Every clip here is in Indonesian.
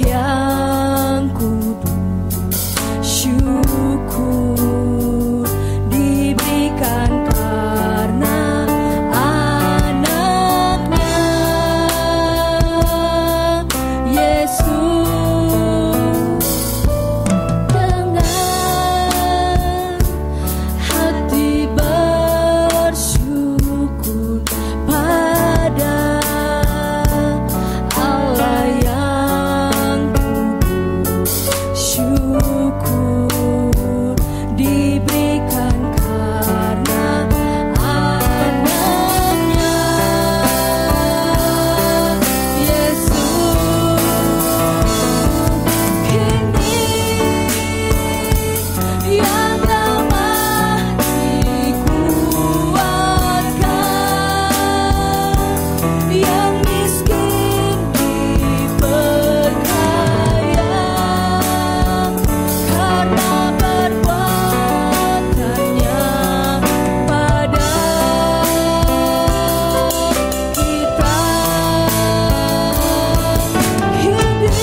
yang kudus, syukur diberikan karena anaknya Yesus. Dengan hati bersyukur pada Allah yang kudus, syukur diberikan karena anaknya Yesus. Ini yang lemah dikuatkan, yang miskin diperkaya karena perbuatannya pada kita. Hidup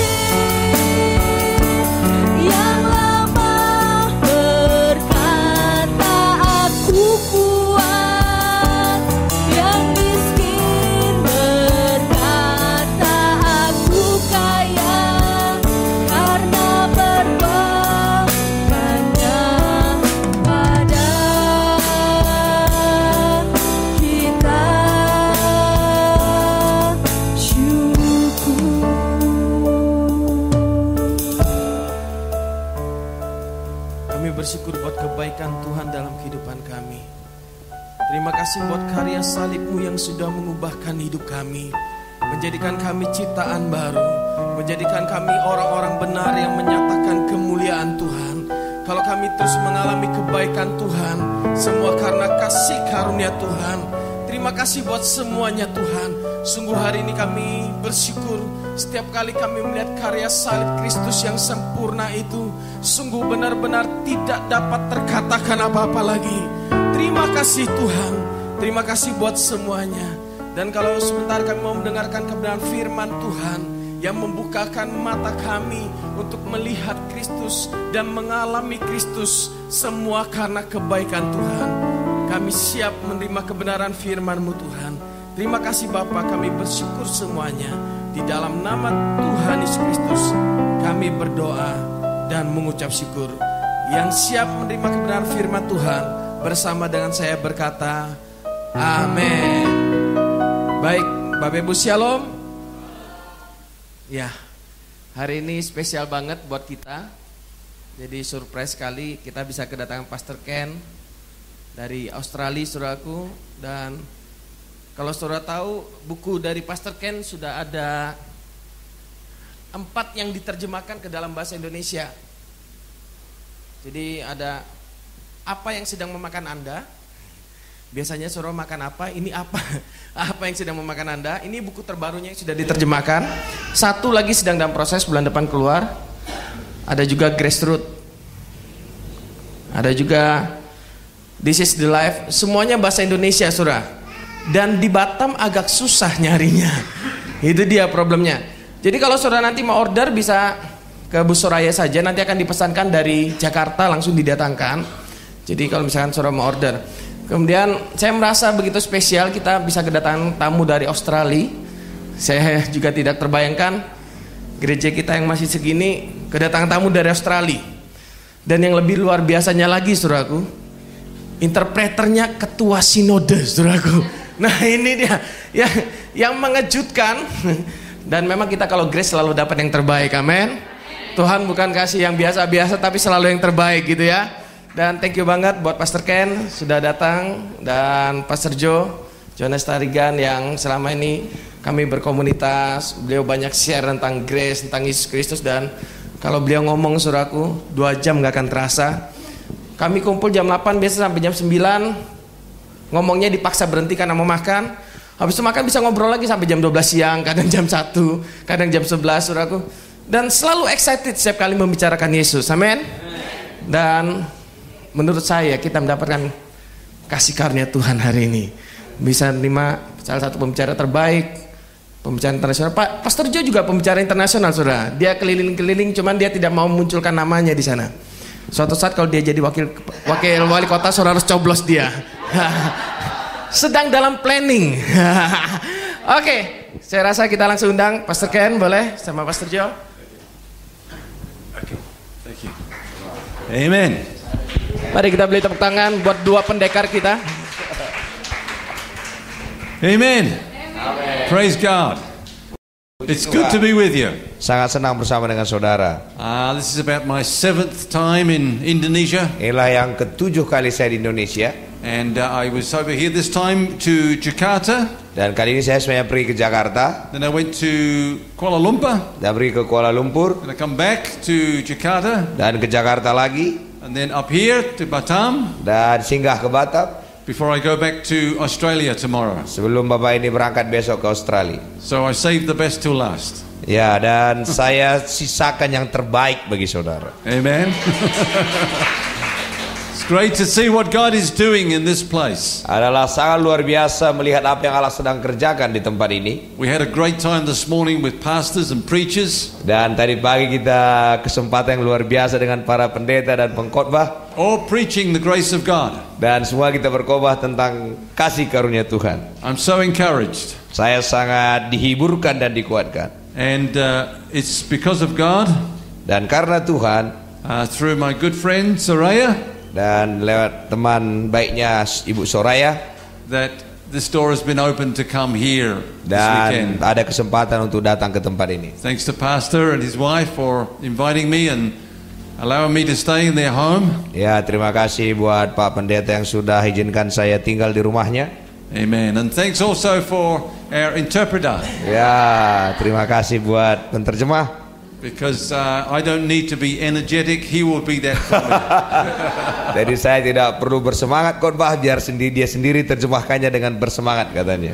yang lemah berkata aku kuat, yang miskin berkata aku kaya karena perbuatannya pada kita. Syukur. Kami bersyukur buat kebaikan Tuhan dalam kehidupan kami. Terima kasih buat karya salib-Mu yang sudah mengubahkan hidup kami, menjadikan kami ciptaan baru, menjadikan kami orang-orang benar yang menyatakan kemuliaan Tuhan. Kalau kami terus mengalami kebaikan Tuhan, semua karena kasih karunia Tuhan. Terima kasih buat semuanya Tuhan. Sungguh hari ini kami bersyukur setiap kali kami melihat karya salib Kristus yang sempurna itu. Sungguh benar-benar tidak dapat terkatakan apa-apa lagi. Terima kasih Tuhan. Terima kasih buat semuanya. Dan kalau sebentar kami mau mendengarkan kebenaran firman Tuhan yang membukakan mata kami untuk melihat Kristus dan mengalami Kristus, semua karena kebaikan Tuhan. Kami siap menerima kebenaran firman-Mu Tuhan. Terima kasih Bapa, kami bersyukur semuanya. Di dalam nama Tuhan Yesus Kristus kami berdoa dan mengucap syukur. Yang siap menerima kebenaran firman Tuhan bersama dengan saya berkata amin. Baik, Bapak Ibu Shalom. Ya, hari ini spesial banget buat kita. Jadi surprise sekali kita bisa kedatangan Pastor Ken dari Australia, saudaraku. Dan kalau saudara tahu, buku dari Pastor Ken sudah ada 4 yang diterjemahkan ke dalam bahasa Indonesia. Jadi ada apa yang sedang memakan Anda. Biasanya saudara makan apa, ini apa? Apa yang sedang memakan Anda. Ini buku terbarunya yang sudah diterjemahkan. Satu lagi sedang dalam proses, bulan depan keluar. Ada juga Grassroots. Ada juga This is the Life. Semuanya bahasa Indonesia saudara. Dan di Batam agak susah nyarinya. Itu dia problemnya. Jadi kalau saudara nanti mau order bisa ke Bu Soraya saja. Nanti akan dipesankan dari Jakarta langsung didatangkan. Jadi kalau misalkan saudara mau order. Kemudian saya merasa begitu spesial kita bisa kedatangan tamu dari Australia. Saya juga tidak terbayangkan gereja kita yang masih segini kedatangan tamu dari Australia. Dan yang lebih luar biasanya lagi saudaraku, interpreternya ketua sinode saudaraku. Nah ini dia yang mengejutkan. Dan memang kita kalau grace selalu dapat yang terbaik, amin. Tuhan bukan kasih yang biasa-biasa tapi selalu yang terbaik gitu ya. Dan thank you banget buat Pastor Ken sudah datang. Dan Pastor Jonas Tarigan yang selama ini kami berkomunitas. Beliau banyak share tentang grace, tentang Yesus Kristus. Dan kalau beliau ngomong saudaraku 2 jam gak akan terasa. Kami kumpul jam 8 biasa sampai jam 9. Ngomongnya dipaksa berhenti karena mau makan. Habis itu makan bisa ngobrol lagi sampai jam 12 siang. Kadang jam 1, kadang jam 11 saudaraku. Dan selalu excited setiap kali membicarakan Yesus, amin. Dan menurut saya kita mendapatkan kasih karunia Tuhan hari ini. Bisa menerima salah satu pembicara terbaik, Pembicara internasional. Pastor Joe juga pembicara internasional, saudara. Dia keliling-keliling, cuman dia tidak mau munculkan namanya di sana. Suatu saat kalau dia jadi wakil wali kota, saudara harus coblos dia. Sedang dalam planning. Oke, saya rasa kita langsung undang Pastor Ken, boleh, sama Pastor Joe. Thank you. Amen. Mari kita beri tepuk tangan buat dua pendekar kita. Amen. Praise God. It's good to be with you. Sangat senang bersama dengan saudara. This is about my 7th time in Indonesia. Inilah yang ke-7 kali saya di Indonesia. And I was over here this time to Jakarta. Dan kali ini saya sebenarnya pergi ke Jakarta. Then I went to Kuala Lumpur. Dan pergi ke Kuala Lumpur. And I come back to Jakarta. Dan ke Jakarta lagi. And then up here to Batam. Dan singgah ke Batam. Before I go back to Australia tomorrow. Sebelum Bapak ini berangkat besok ke Australia. So I saved the best till last. Ya, dan saya sisakan yang terbaik bagi saudara. Amen. It's great to see what God is doing in this place. Adalah sangat luar biasa melihat apa yang Allah sedang kerjakan di tempat ini. We had a great time this morning with pastors and preachers. Dan tadi pagi kita kesempatan yang luar biasa dengan para pendeta dan pengkhotbah. All preaching the grace of God. Dan semua kita berkhotbah tentang kasih karunia Tuhan. I'm so encouraged. Saya sangat dihiburkan dan dikuatkan. And it's because of God. Dan karena Tuhan. Through my good friend Soraya. Dan lewat teman baiknya Ibu Soraya. That this door has been opened to come here this dan weekend. Ada kesempatan untuk datang ke tempat ini. Thanks to Pastor and his wife for inviting me and allowing me to stay in their home. Ya, terima kasih buat Pak Pendeta yang sudah izinkan saya tinggal di rumahnya. Amen. And thanks also for our interpreter. Ya, terima kasih buat penterjemah. Because I don't need to be energetic, he will be that for me. Jadi saya tidak perlu bersemangat khotbah, biar dia sendiri terjemahkannya dengan bersemangat katanya.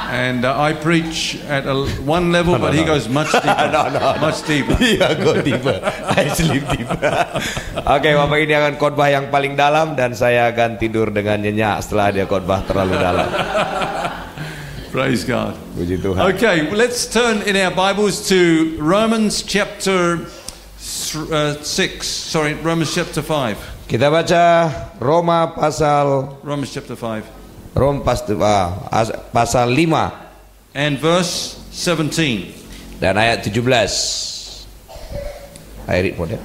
And I preach at one level, but he goes much deeper. Much deeper. Iya, go deeper. I sleep deeper. Oke, Bapak ini akan khotbah yang paling dalam dan saya akan tidur dengan nyenyak setelah dia khotbah terlalu dalam. Praise God. Puji Tuhan. Okay, let's turn in our Bibles to Romans chapter 6. Sorry, Romans chapter 5. Kita baca Roma pasal Romans chapter 5. Pasal 5 and verse 17 dan ayat 17. Ayat model.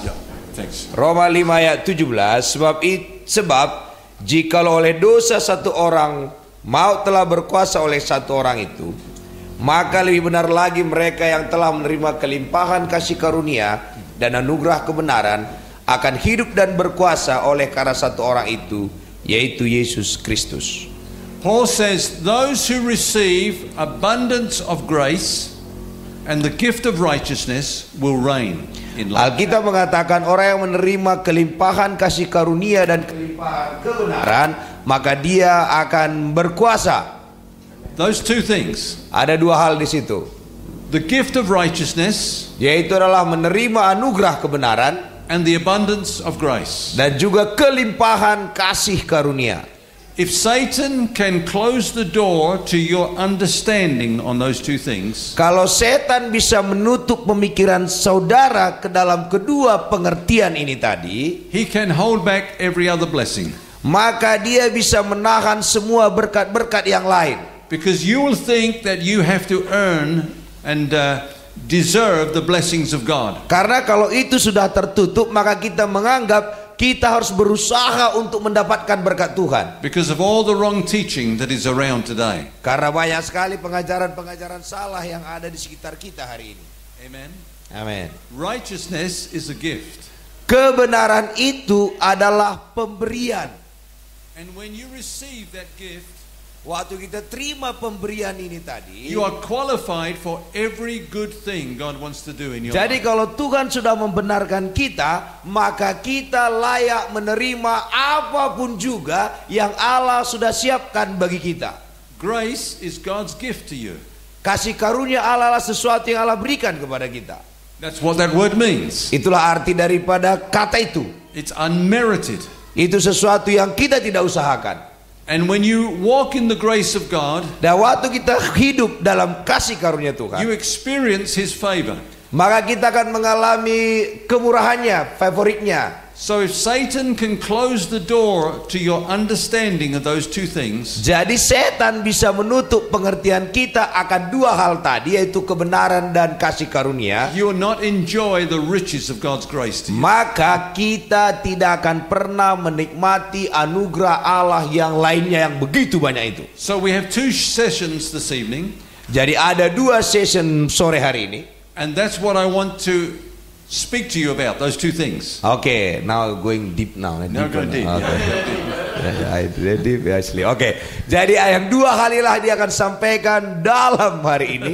Yeah, thanks. Roma 5 ayat 17. Sebab jikalau oleh dosa satu orang maut telah berkuasa oleh satu orang itu, maka lebih benar lagi mereka yang telah menerima kelimpahan kasih karunia dan anugerah kebenaran akan hidup dan berkuasa oleh karena satu orang itu, yaitu Yesus Kristus. Paul says those who receive abundance of grace and the gift of righteousness will reign in life. Alkitab mengatakan orang yang menerima kelimpahan kasih karunia dan kelimpahan kebenaran, maka dia akan berkuasa. Those two things. Ada dua hal di situ. The gift of righteousness, yaitu adalah menerima anugerah kebenaran, and the abundance of grace. Dan juga kelimpahan kasih karunia. If Satan can close the door to your understanding on those two things, kalau setan bisa menutup pemikiran saudara ke dalam kedua pengertian ini tadi, he can hold back every other blessing. Maka dia bisa menahan semua berkat-berkat yang lain. Because you will think that you have to earn and deserve the blessings of God. Karena kalau itu sudah tertutup, maka kita menganggap kita harus berusaha untuk mendapatkan berkat Tuhan. Because of all the wrong teaching that is around today. Karena banyak sekali pengajaran-pengajaran salah yang ada di sekitar kita hari ini. Amen. Amen. Righteousness is a gift. Kebenaran itu adalah pemberian. And when you receive that gift, waktu kita terima pemberian ini tadi, you are qualified for every good thing God wants to do in your jadi life. kalau Tuhan sudah membenarkan kita, maka kita layak menerima apapun juga yang Allah sudah siapkan bagi kita. Grace is God's gift to you. Kasih karunia Allah adalah sesuatu yang Allah berikan kepada kita. That's what that word means. Itulah arti daripada kata itu. It's unmerited. Itu sesuatu yang kita tidak usahakan. And when you walk in the grace of God, Dan waktu kita hidup dalam kasih karunia Tuhan, you experience His favor. maka kita akan mengalami kemurahannya, favoritnya. So if Satan can close the door to your understanding of those two things, Jadi setan bisa menutup pengertian kita akan dua hal tadi, yaitu kebenaran dan kasih karunia. you will not enjoy the riches of God's grace to you. Maka kita tidak akan pernah menikmati anugerah Allah yang lainnya yang begitu banyak itu. So we have two sessions this evening, Jadi ada dua session sore hari ini. and that's what I want to speak to you about, those two things. Okay, now going deep now. Now go deep. Okay. Deep actually. Okay. Jadi yang dua kalilah dia akan sampaikan dalam hari ini.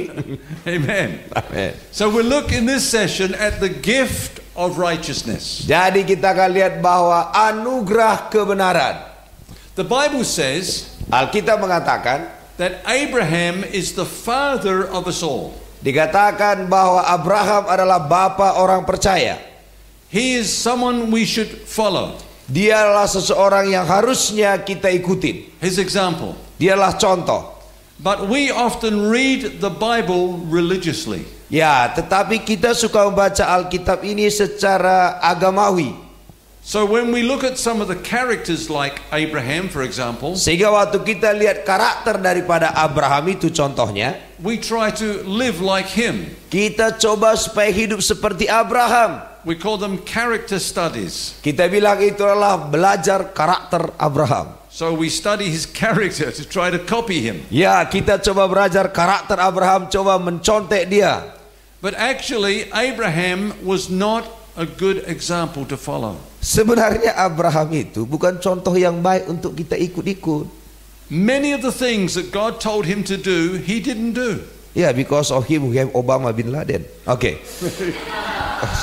Amen. Amen. So we'll look in this session at the gift of righteousness. Jadi kita akan lihat bahwa anugerah kebenaran. The Bible says Alkitab mengatakan, that Abraham is the father of us all. dikatakan bahwa Abraham adalah bapa orang percaya. He is someone we should follow. Dia adalah seseorang yang harusnya kita ikutin. His example. Dialah contoh. But we often read the Bible religiously. Ya, tetapi kita suka membaca Alkitab ini secara agamawi. So when we look at some of the characters like Abraham, for example, Sehingga waktu kita lihat karakter daripada Abraham itu contohnya, we try to live like him. kita coba supaya hidup seperti Abraham. We call them character studies. Kita bilang itu adalah belajar karakter Abraham. So we study his character to try to copy him. Ya, kita coba belajar karakter Abraham, coba mencontek dia. But actually, Abraham was not a good example to follow. Sebenarnya Abraham itu bukan contoh yang baik untuk kita ikut-ikut. Many of the things that God told him to do, he didn't do. Ya, because of him we have Obama bin Laden. Okay.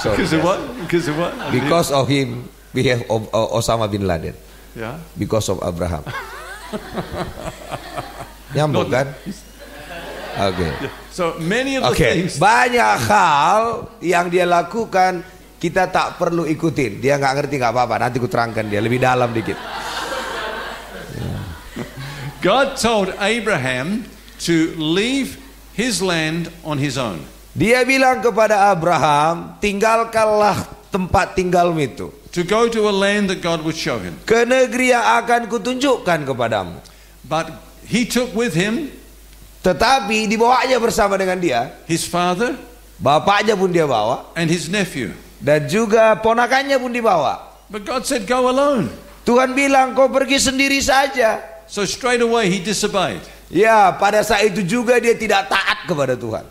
Sorry. Because of what? Because of what? Because of him we have Osama bin Laden. Yeah. Because of Abraham. Nyambung kan? Oke. So many of the Oke. things. Banyak hal yang dia lakukan kita tak perlu ikutin. Dia nggak ngerti, nggak apa-apa. Nanti ku terangkan dia lebih dalam dikit. God told Abraham to leave his land on his own. Dia bilang kepada Abraham, tinggalkanlah tempat tinggalmu itu, To go to a land that God would show him. ke negeri yang akan kutunjukkan kepadamu. But he took with him Tetapi dibawanya bersama dengan dia, his father bapaknya pun dia bawa, and his nephew. dan juga ponakannya pun dibawa. But God said, go alone. Tuhan bilang, kau pergi sendiri saja. So straight away he disobeyed. Ya, pada saat itu juga dia tidak taat kepada Tuhan.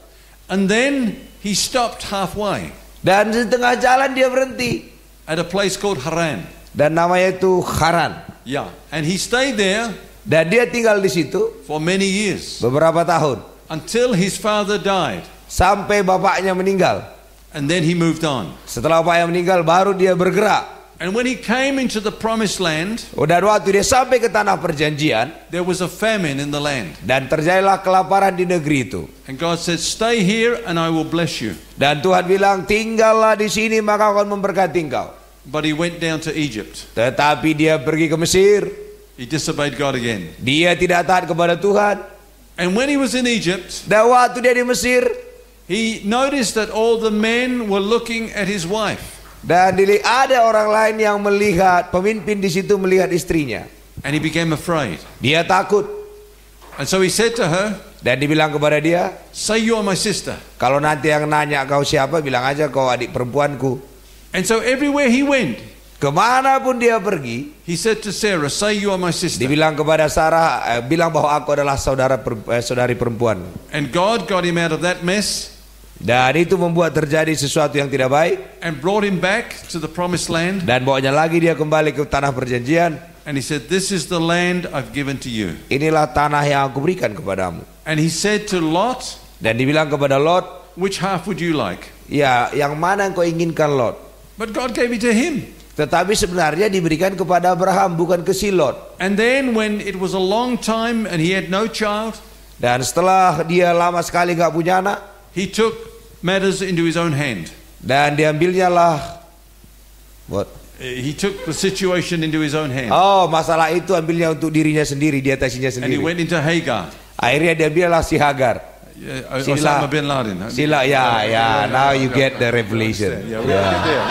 And then he stopped halfway Dan di tengah jalan dia berhenti. at a place called Haran. Dan namanya itu Haran. Yeah. And he stayed there Dan dia tinggal di situ for many years beberapa tahun. until his father died. Sampai bapaknya meninggal. And then he moved on. Setelah bapaknya meninggal baru dia bergerak. And when he came into the promised land, Dan waktu dia sampai ke tanah perjanjian, there was a famine in the land. dan terjadilah kelaparan di negeri itu. And God said, stay here and I will bless you. Dan Tuhan bilang, tinggallah di sini maka akan memberkati engkau. But he went down to Egypt. Tetapi dia pergi ke Mesir. He disobeyed God again. Dia tidak taat kepada Tuhan. And when he was in Egypt, Dan waktu dia di Mesir, he noticed that all the men were looking at his wife. dan ada orang lain yang melihat, pemimpin di situ melihat istrinya. And he became afraid. Dia takut. And so he said to her, Dan dibilang kepada dia, say you are my sister. kalau nanti yang nanya kau siapa, bilang aja kau adik perempuanku. And so everywhere he went, Kemanapun dia pergi, he said to Sarah, say you are my sister. dibilang kepada Sarah, bilang bahwa aku adalah saudari perempuan. And God got him out of that mess Dan itu membuat terjadi sesuatu yang tidak baik. and brought him back to the promised land. Dan bawanya lagi dia kembali ke tanah perjanjian. And he said, this is the land I've given to you. Inilah tanah yang aku berikan kepadamu. And he said to Lot, Dan dibilang kepada Lot, which half would you like? ya yang mana yang kau inginkan Lot? But God gave it to him. Tetapi sebenarnya diberikan kepada Abraham, bukan ke si Lot. And then when it was a long time and he had no child, Dan setelah dia lama sekali gak punya anak, he took matters into his own hand. dan diambilnya lah He took the situation into his own hand. Oh, masalah itu ambilnya untuk dirinya sendiri, dia atasinya And he sendiri. went into Hagar. Akhirnya dia biarlah si Hagar. Osama bin Laden. Sila, ya. Now you get the revelation. Yeah, we'll get there.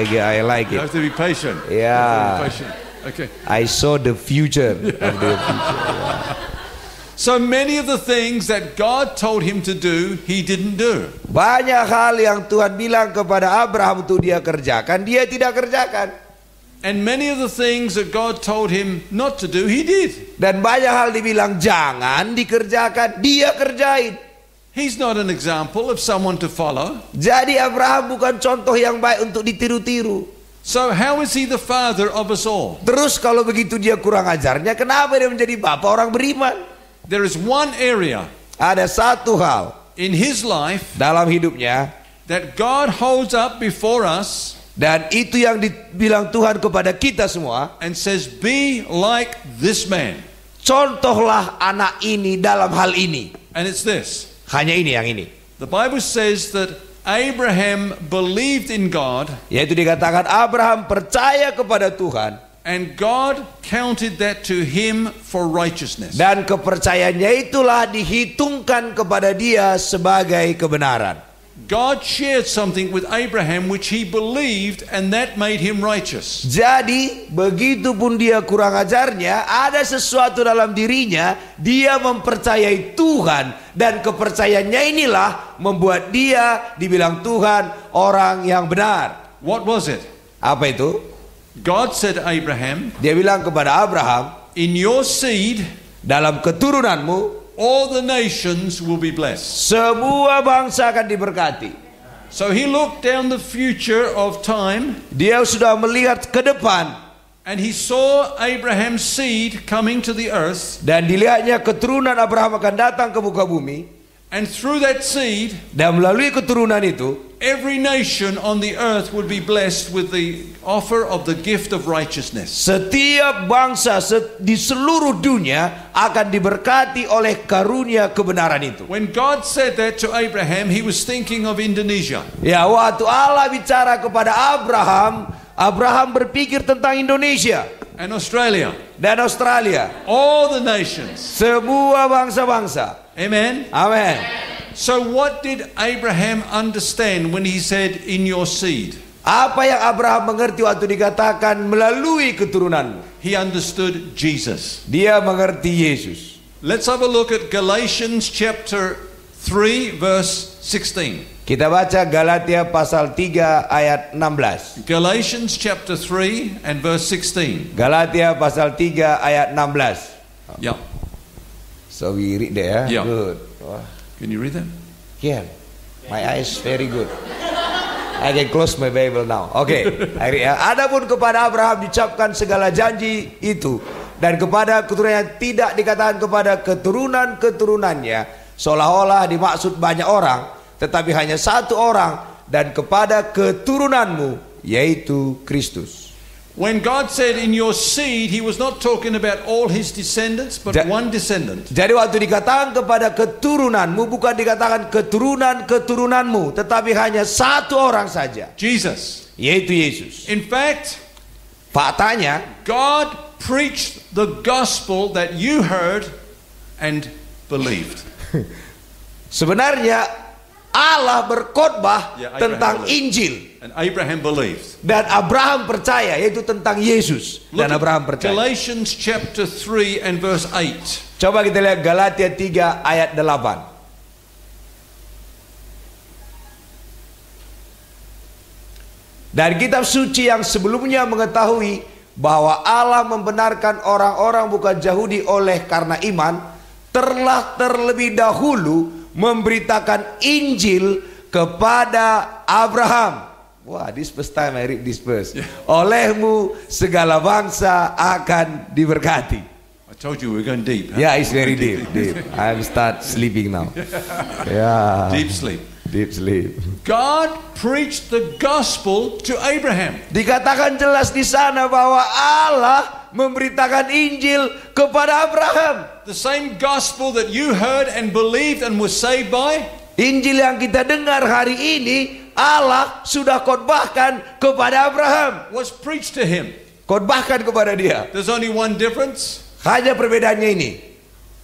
Yeah. I like You it. have to be patient. Yeah. You have to be patient. Okay. I saw the future of the future. So many of the things that God told him to do, he didn't do. Banyak hal yang Tuhan bilang kepada Abraham untuk dia kerjakan, dia tidak kerjakan. And many of the things that God told him not to do, he did. Dan banyak hal dibilang jangan dikerjakan, dia kerjain. He's not an example of someone to follow. Jadi Abraham bukan contoh yang baik untuk ditiru-tiru. So how is he the father of us all? Terus kalau begitu dia kurang ajarnya, kenapa dia menjadi bapak orang beriman? There is one area Ada satu hal in his life dalam hidupnya, that God holds up before us dan itu yang dibilang Tuhan kepada kita semua. and says, be like this man. Contohlah anak ini dalam hal ini. And it's this. Hanya ini yang ini. The Bible says that Abraham believed in God, Yaitu dikatakan Abraham percaya kepada Tuhan, and God counted that to him for righteousness. dan kepercayaannya itulah dihitungkan kepada dia sebagai kebenaran. God shared something with Abraham which he believed, and that made him righteous. Jadi begitu pun dia kurang ajarnya, ada sesuatu dalam dirinya, dia mempercayai Tuhan, dan kepercayaannya inilah membuat dia dibilang Tuhan orang yang benar. What was it? Apa itu? God said to Abraham, Dia bilang kepada Abraham, in your seed dalam keturunanmu all the nations will be blessed. semua bangsa akan diberkati. So he looked down the future of time, Dia sudah melihat ke depan, and he saw Abraham's seed coming to the earth, dan dilihatnya keturunan Abraham akan datang ke muka bumi, and through that seed dan melalui keturunan itu every nation on the earth would be blessed with the offer of the gift of righteousness. setiap bangsa di seluruh dunia akan diberkati oleh karunia kebenaran itu. When God said that to Abraham, he was thinking of Indonesia. Ya, waktu Allah bicara kepada Abraham, Abraham berpikir tentang Indonesia And Australia, dan Australia, all the nations. semua bangsa-bangsa. Amen. Amin. So what did Abraham understand when he said in your seed? Apa yang Abraham mengerti waktu dikatakan melalui keturunanmu? He understood Jesus. Dia mengerti Yesus. Let's have a look at Galatians chapter 3 verse 16. Kita baca Galatia pasal 3 ayat 16. Galatians chapter 3 and verse 16. Galatia pasal 3 ayat 16. Yeah. So we read there. Yeah. Good. Wah, Can you read that? yeah. My eyes very good. I can close my Bible now. Oke. Adapun kepada Abraham diucapkan segala janji itu, dan kepada keturunannya tidak dikatakan kepada keturunan-keturunannya, seolah-olah dimaksud banyak orang, tetapi hanya satu orang, dan kepada keturunanmu, yaitu Kristus. When God said in your seed, he was not talking about all his descendants, but one descendant. Jadi waktu dikatakan kepada keturunanmu, bukan dikatakan keturunan-keturunanmu, tetapi hanya satu orang saja, Jesus. yaitu Yesus. In fact, Faktanya, God preached the gospel that you heard and believed. sebenarnya Allah berkhotbah Ya, Abraham tentang believed. Injil, And Abraham believed. dan Abraham percaya, yaitu tentang Yesus, Look dan Abraham at percaya. Galatians chapter 3 and verse 8. Coba kita lihat Galatia 3 ayat 8. Dari kitab suci yang sebelumnya mengetahui bahwa Allah membenarkan orang-orang bukan Yahudi oleh karena iman, telah terlebih dahulu memberitakan Injil kepada Abraham. Wah, this first time I read this verse. Olehmu segala bangsa akan diberkati. I told you we were going deep. Huh? Yeah, it's very deep. I'm start sleeping now. Yeah. Deep sleep. Deep sleep. God preached the gospel to Abraham. Dikatakan jelas di sana bahwa Allah memberitakan Injil kepada Abraham. The same gospel that you heard and believed and were saved by, Injil yang kita dengar hari ini, Allah sudah khotbahkan kepada Abraham. was preached to him. Khotbahkan kepada dia. There's only one difference. Hanya perbedaannya ini.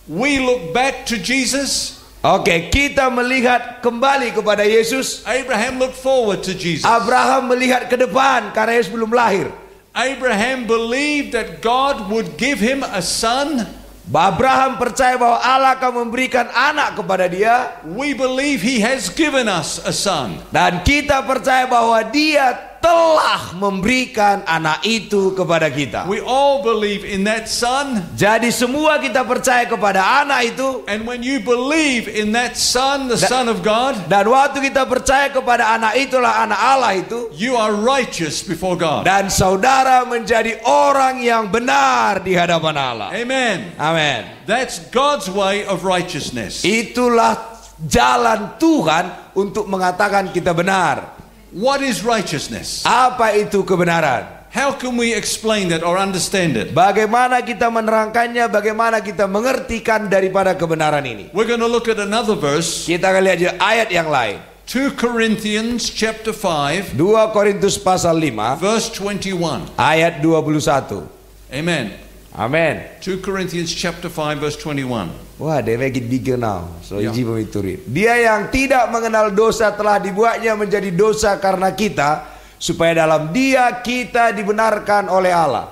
We look back to Jesus. Oke, kita melihat kembali kepada Yesus. Abraham looked forward to Jesus. Abraham melihat ke depan karena Yesus belum lahir. Abraham believed that God would give him a son. Abraham percaya bahwa Allah akan memberikan anak kepada dia. We believe he has given us a son. Dan kita percaya bahwa dia telah memberikan anak itu kepada kita. We all believe in that son. Jadi semua kita percaya kepada anak itu. And when you believe in that son, the Son of God, Dan waktu kita percaya kepada anak itulah anak Allah itu. you are righteous before God. Dan saudara menjadi orang yang benar di hadapan Allah. Amen. Amin. That's God's way of righteousness. Itulah jalan Tuhan untuk mengatakan kita benar. What is righteousness? Apa itu kebenaran? How can we explain that or understand it? Bagaimana kita menerangkannya? Bagaimana kita mengertikan daripada kebenaran ini? We're going to look at another verse, Kita akan lihat juga ayat yang lain. 2 Corinthians chapter 5, 2 Korintus pasal 5 verse 21. ayat 21. Amen. Amen. 2 Corinthians chapter 5 verse 21. Wah, they make it bigger now. So Ya. easy for me to read. Dia yang tidak mengenal dosa telah dibuatnya menjadi dosa karena kita, supaya dalam dia kita dibenarkan oleh Allah.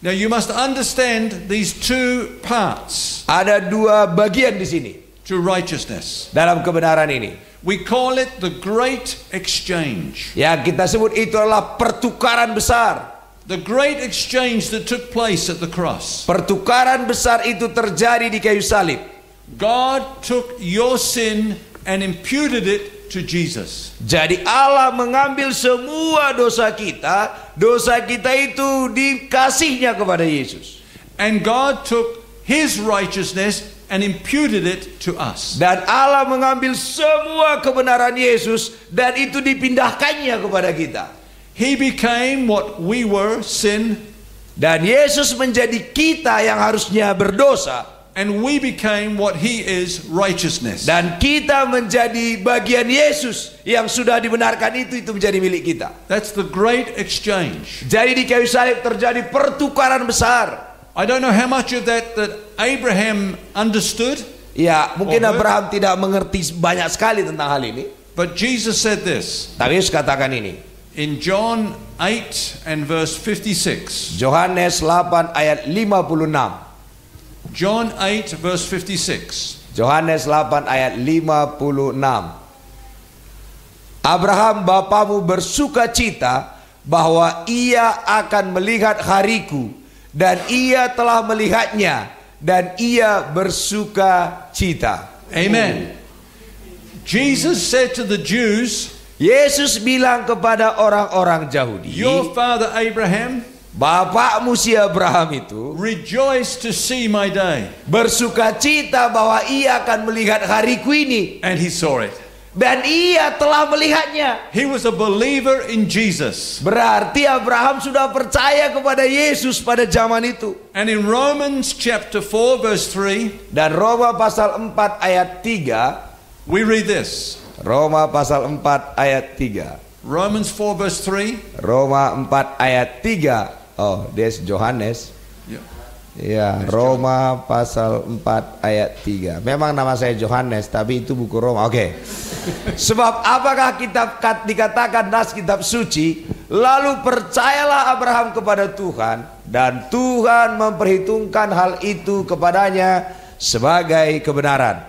Now you must understand these two parts Ada dua bagian di sini to righteousness. dalam kebenaran ini. We call it the great exchange. Yang kita sebut itu adalah pertukaran besar. The great exchange that took place at the cross. Pertukaran besar itu terjadi di kayu salib. God took your sin and imputed it to Jesus. Jadi Allah mengambil semua dosa kita itu dikasihnya kepada Yesus. And God took his righteousness and imputed it to us. Dan Allah mengambil semua kebenaran Yesus dan itu dipindahkannya kepada kita. He became what we were, sin, Dan Yesus menjadi kita yang harusnya berdosa. and we became what he is, righteousness. Dan kita menjadi bagian Yesus yang sudah dibenarkan itu menjadi milik kita. That's the great exchange. Jadi di kayu salib terjadi pertukaran besar. I don't know how much of that Abraham understood, Ya, mungkin Oh, Abraham tidak mengerti banyak sekali tentang hal ini. but Jesus said this Tapi Yesus katakan ini. in John 8 and verse 56. Yohanes 8 ayat 56. John 8 verse 56. Yohanes 8 ayat 56. Abraham bapamu bersuka cita bahwa ia akan melihat hariku, dan ia telah melihatnya, dan ia bersuka cita. Amen. Jesus said to the Jews, Yesus bilang kepada orang-orang Yahudi, your father Abraham bapakmu si Abraham itu rejoiced to see my day, bersuka cita bahwa ia akan melihat hariku ini, and he saw it. dan ia telah melihatnya. He was a believer in Jesus. Berarti Abraham sudah percaya kepada Yesus pada zaman itu. And in Romans chapter 4 verse 3, Dan Roma pasal 4 ayat 3. we read this. Roma pasal 4 ayat 3. Romans 4 verse 3. Roma 4 ayat 3. Oh, that's Yohanes. Yeah. Ya, Roma pasal 4 ayat 3. Memang nama saya Yohanes, tapi itu buku Roma. Oke. Sebab apakah kitab dikatakan nas kitab suci, lalu percayalah Abraham kepada Tuhan, dan Tuhan memperhitungkan hal itu kepadanya sebagai kebenaran.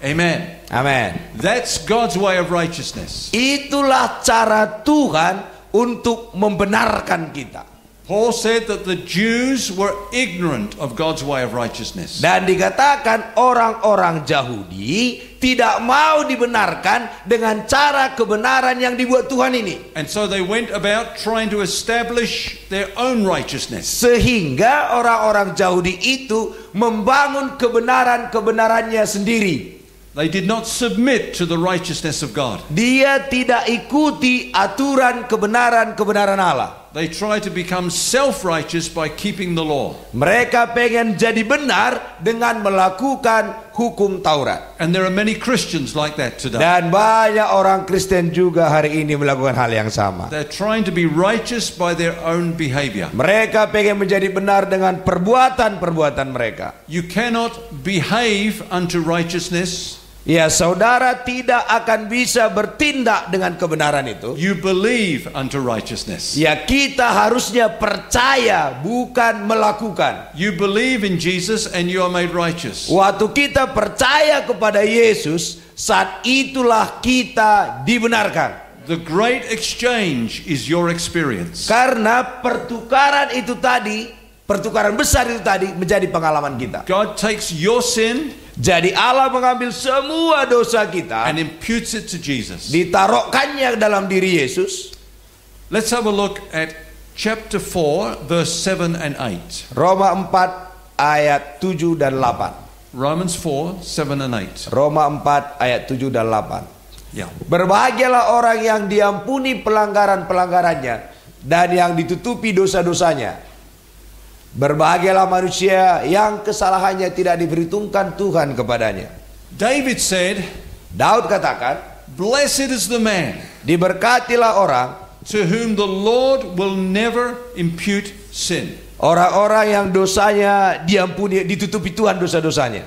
Amen. Amin. That's God's way of righteousness. Itulah cara Tuhan untuk membenarkan kita. Paul said that the Jews were ignorant of God's way of righteousness. Dan dikatakan orang-orang Yahudi tidak mau dibenarkan dengan cara kebenaran yang dibuat Tuhan ini. And so they went about trying to establish their own righteousness. Sehingga orang-orang Yahudi itu membangun kebenaran-kebenarannya sendiri. They did not submit to the righteousness of God. Dia tidak ikuti aturan kebenaran-kebenaran Allah. They tried to become self-righteous by keeping the law. Mereka pengen jadi benar dengan melakukan hukum Taurat. And there are many Christians like that today. Dan banyak orang Kristen juga hari ini melakukan hal yang sama. They're trying to be righteous by their own behavior. Mereka pengen menjadi benar dengan perbuatan-perbuatan mereka. You cannot behave unto righteousness. Ya, saudara tidak akan bisa bertindak dengan kebenaran itu. You believe unto righteousness. Ya, kita harusnya percaya, bukan melakukan. You believe in Jesus and you are made righteous. Waktu kita percaya kepada Yesus, saat itulah kita dibenarkan. The great exchange is your experience. Karena pertukaran itu tadi, pertukaran besar itu tadi menjadi pengalaman kita. God takes your sin Jadi Allah mengambil semua dosa kita, and imputes it to Jesus. ditaruhkannya dalam diri Yesus. Let's have a look at chapter 4 verse 7 and 8. Roma 4 ayat 7 dan 8. Romans 4 7 and 8. Roma 4 ayat 7 dan 8. Yeah. Berbahagialah orang yang diampuni pelanggaran-pelanggarannya dan yang ditutupi dosa-dosanya. Berbahagialah manusia yang kesalahannya tidak diperhitungkan Tuhan kepadanya. David said, Daud katakan, blessed is the man diberkatilah orang, to whom the Lord will never impute sin. orang-orang yang dosanya diampuni, ditutupi Tuhan dosa-dosanya.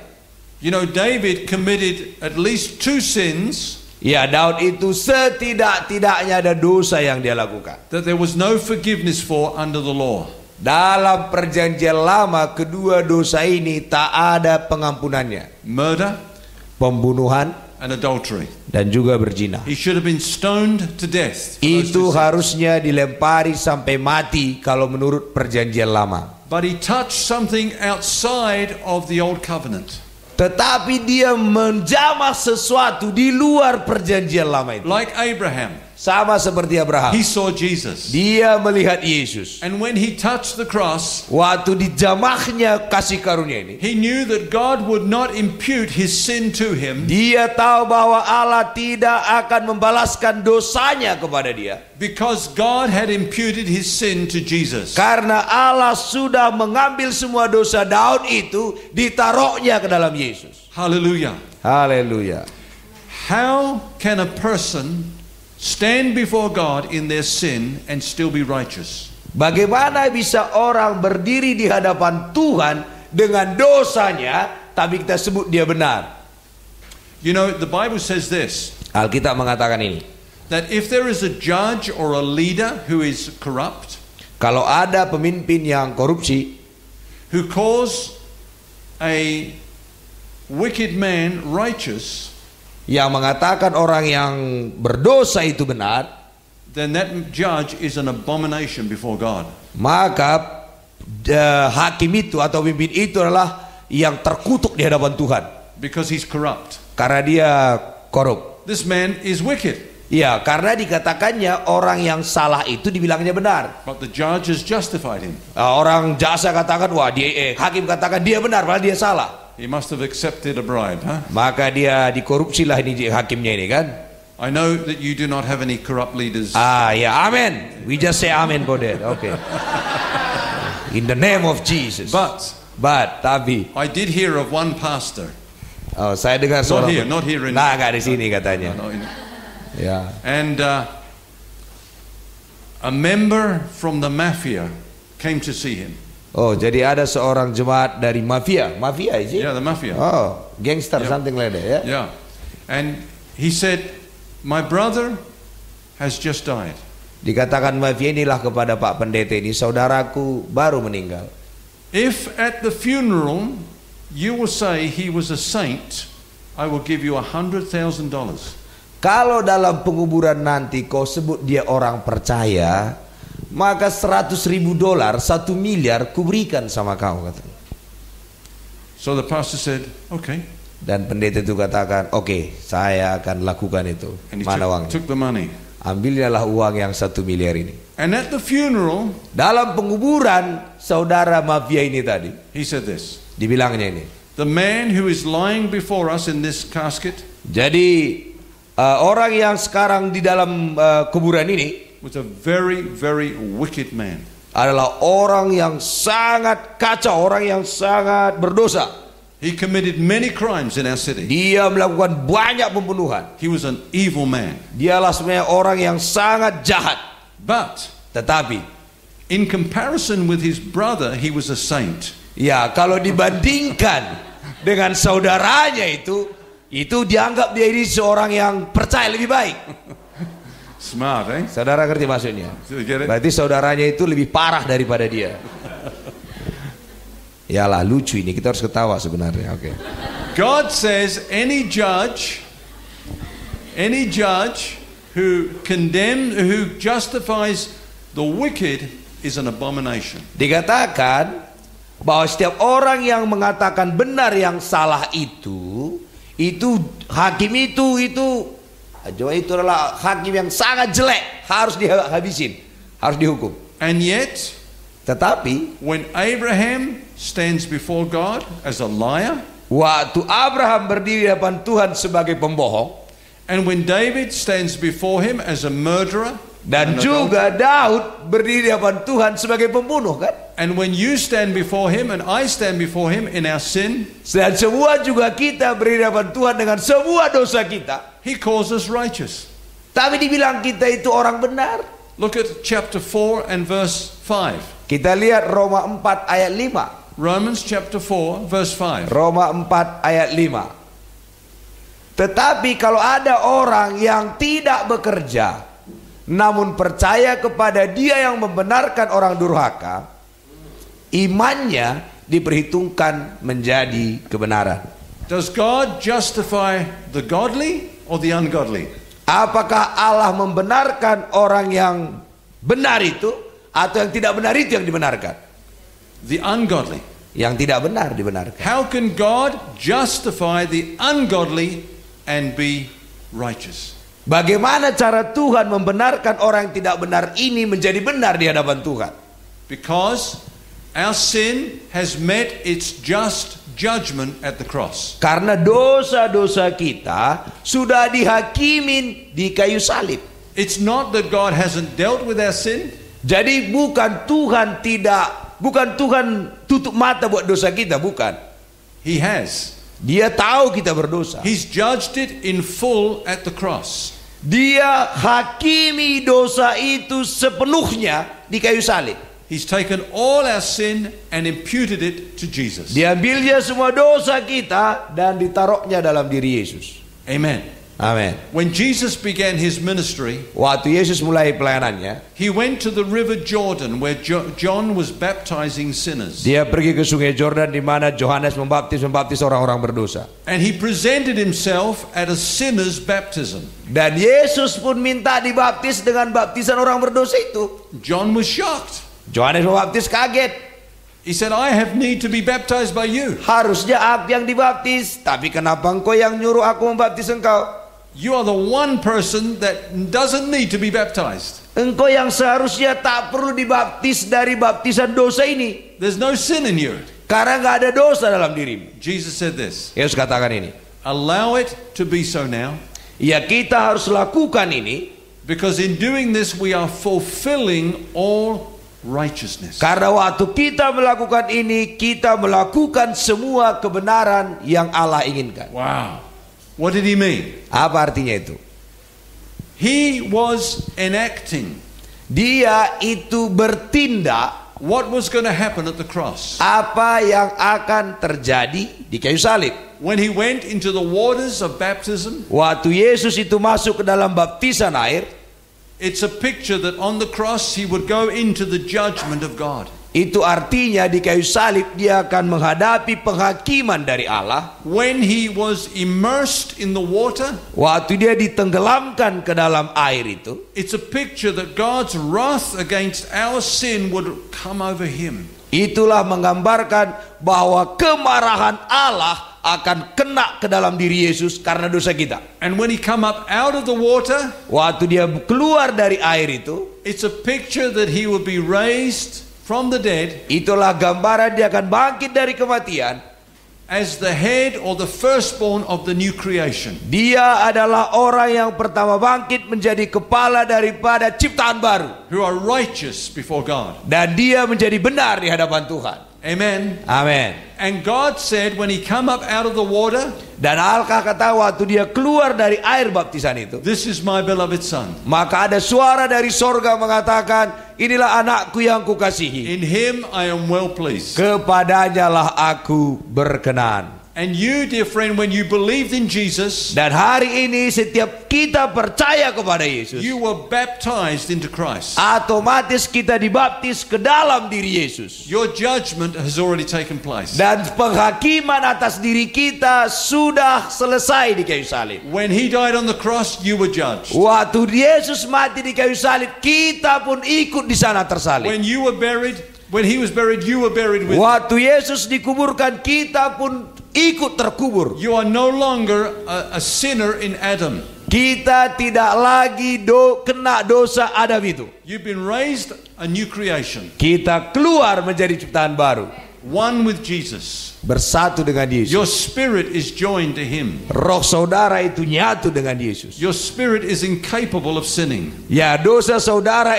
You know, David committed at least 2 sins Ya, Daud itu setidak-tidaknya ada dosa yang dia lakukan. that there was no forgiveness for under the law. Dalam perjanjian lama, kedua dosa ini tak ada pengampunannya. Murder Pembunuhan and adultery. dan juga berzina. He should have been stoned to death for those Itu 2 sins. harusnya dilempari sampai mati kalau menurut perjanjian lama. But he touched something outside of the old covenant. Tetapi dia menjamah sesuatu di luar perjanjian lama itu. Like Abraham, Sama seperti Abraham. he saw Jesus. Dia melihat Yesus. And when he touched the cross, Waktu dijamahnya kasih karunia ini, he knew that God would not impute his sin to him dia tahu bahwa Allah tidak akan membalaskan dosanya kepada dia. because God had imputed his sin to Jesus. Karena Allah sudah mengambil semua dosa Daud itu, ditaruhnya ke dalam Yesus. Hallelujah. Haleluya. How can a person stand before God in their sin and still be righteous? Bagaimana bisa orang berdiri di hadapan Tuhan dengan dosanya, tapi kita sebut dia benar? You know, the Bible says this, Alkitab mengatakan ini. that if there is a judge or a leader who is corrupt, Kalau ada pemimpin yang korupsi, who calls a wicked man righteous, yang mengatakan orang yang berdosa itu benar, then that judge is an abomination before God. maka hakim itu atau pemimpin itu adalah yang terkutuk di hadapan Tuhan. Because he's corrupt. Karena dia korup. This man is wicked. Ya, karena dikatakannya orang yang salah itu dibilangnya benar. But the judge has justified him. Orang jaksa katakan, wah dia, hakim katakan dia benar, padahal dia salah. He must have accepted a bribe, huh? Maka dia dikorupsilah ini hakimnya ini kan. I know that you do not have any corrupt leaders. Ya, amen. We just say amen for that. Okay. In the name of Jesus. But tapi I did hear of one pastor. Saya dengar seorang. Not here in. Nah, nggak di sini katanya. No, Ya. And a member from the mafia came to see him. Jadi ada seorang jemaat dari mafia is it? Yeah, the mafia. Gangster, Yeah. something like that, ya. Yeah. And he said, my brother has just died. Dikatakan mafia inilah kepada Pak Pendeta ini, saudaraku baru meninggal. If at the funeral you will say he was a saint, I will give you $100,000. Kalau dalam penguburan nanti kau sebut dia orang percaya, maka $100,000, $1 miliar kuberikan sama kau, katanya. So the pastor said, okay. Dan pendeta itu katakan, oke, saya akan lakukan itu. And he Mana uangnya? took the money. Ambillah uang yang $1 miliar ini. And at the funeral, dalam penguburan saudara mafia ini tadi, he said this. Dibilangnya ini. The man who is lying before us in this casket. Jadi orang yang sekarang di dalam kuburan ini was a very, very wicked man. Adalah orang yang sangat kacau, orang yang sangat berdosa. He committed many crimes in our city. Dia melakukan banyak pembunuhan. He was an evil man. Dialah sebenarnya orang yang sangat jahat. But Tetapi, in comparison with his brother, he was a saint. ya kalau dibandingkan dengan saudaranya itu dianggap dia ini seorang yang percaya lebih baik. Smart, eh? Saudara ngerti maksudnya? Do you get it? Berarti saudaranya itu lebih parah daripada dia. Yalah, lucu ini, kita harus ketawa sebenarnya. Oke. God says any judge who justifies the wicked is an abomination. Dikatakan bahwa setiap orang yang mengatakan benar yang salah itu hakim itu adalah hakim yang sangat jelek, harus dihabisin, harus dihukum. And yet, Tetapi when Abraham stands before God as a liar, waktu Abraham berdiri di hadapan Tuhan sebagai pembohong, and when David stands before him as a murderer, dan an juga Daud berdiri di hadapan Tuhan sebagai pembunuh, kan? and when you stand before him and I stand before him in our sin, Dan semua juga kita berdiri di hadapan Tuhan dengan semua dosa kita. he calls us righteous. Tapi dibilang kita itu orang benar. Look at chapter 4 and verse 5. Kita lihat Roma 4 ayat 5. Romans chapter 4 verse 5. Roma 4 ayat 5. Tetapi kalau ada orang yang tidak bekerja, namun percaya kepada Dia yang membenarkan orang durhaka, imannya diperhitungkan menjadi kebenaran. Does God justify the godly or the ungodly? Apakah Allah membenarkan orang yang benar itu, atau yang tidak benar itu yang dibenarkan? The ungodly. Yang tidak benar dibenarkan. How can God justify the ungodly and be righteous? Bagaimana cara Tuhan membenarkan orang yang tidak benar ini menjadi benar di hadapan Tuhan? Because our sin has met its just judgment at the cross. Karena dosa-dosa kita sudah dihakimin di kayu salib. It's not that God hasn't dealt with our sin. Jadi bukan Tuhan tutup mata buat dosa kita, bukan. He has. Dia tahu kita berdosa. He's judged it in full at the cross. Dia hakimi dosa itu sepenuhnya di kayu salib. He's taken all our sin and imputed it to Jesus. Diambilnya semua dosa kita dan ditaruhnya dalam diri Yesus. Amen. Amin. When Jesus began his ministry, Waktu Yesus mulai pelayanannya, he went to the river Jordan where John was baptizing sinners. dia pergi ke sungai Jordan di mana Yohanes membaptis orang-orang berdosa. And he presented himself at a sinner's baptism. Dan Yesus pun minta dibaptis dengan baptisan orang berdosa itu. John was shocked. Yohanes membaptis kaget. He said, I have need to be baptized by you. Harusnya aku yang dibaptis, tapi kenapa engkau yang nyuruh aku membaptis engkau? You are the one person that doesn't need to be baptized. Engkau yang seharusnya tak perlu dibaptis dari baptisan dosa ini. There's no sin in you. Karena gak ada dosa dalam dirimu. Jesus said this. Yesus katakan ini. Allow it to be so now. Ya, kita harus lakukan ini. Because in doing this we are fulfilling all righteousness. Karena waktu kita melakukan ini, kita melakukan semua kebenaran yang Allah inginkan. Wow. What did he mean? Apa artinya itu? He was enacting Dia itu bertindak what was going to happen at the cross. apa yang akan terjadi di kayu salib. When he went into the waters of baptism, Waktu Yesus itu masuk ke dalam baptisan air, it's a picture that on the cross he would go into the judgment of God. itu artinya di kayu salib dia akan menghadapi penghakiman dari Allah. When he was immersed in the water, Waktu dia ditenggelamkan ke dalam air itu, it's a picture that God's wrath against our sin would come over him. itulah menggambarkan bahwa kemarahan Allah akan kena ke dalam diri Yesus karena dosa kita. And when he come up out of the water, Waktu dia keluar dari air itu, it's a picture that he would be raised from the dead itulah gambaran dia akan bangkit dari kematian. as the head or the firstborn of the new creation. Dia adalah orang yang pertama bangkit menjadi kepala daripada ciptaan baru. Who are righteous before God. Dan dia menjadi benar di hadapan Tuhan. Amen. Amin. And God said when he come up out of the water, Dan Allah kata waktu dia keluar dari air baptisan itu, this is my beloved son. maka ada suara dari sorga mengatakan, inilah anakku yang kukasihi. In him I am well pleased. Kepadanya lah aku berkenan. And you, dear friend, when you believed in Jesus, Dan hari ini setiap kita percaya kepada Yesus, you were baptized into Christ. otomatis kita dibaptis ke dalam diri Yesus. Your judgment has already taken place. Dan penghakiman atas diri kita sudah selesai di kayu salib. When he died on the cross, you were judged. Waktu Yesus mati di kayu salib, kita pun ikut di sana tersalib. When you were buried, when he was buried, you were buried with him. Waktu Yesus dikuburkan, kita pun ikut terkubur. You are no longer a sinner in Adam. Kita tidak lagi kena dosa Adam itu. You've been raised a new creation. Kita keluar menjadi ciptaan baru, One with Jesus. bersatu dengan Your Yesus. spirit is joined to him. Roh saudara itu nyatu dengan Yesus. Your spirit is incapable of sinning. Ya, dosa saudara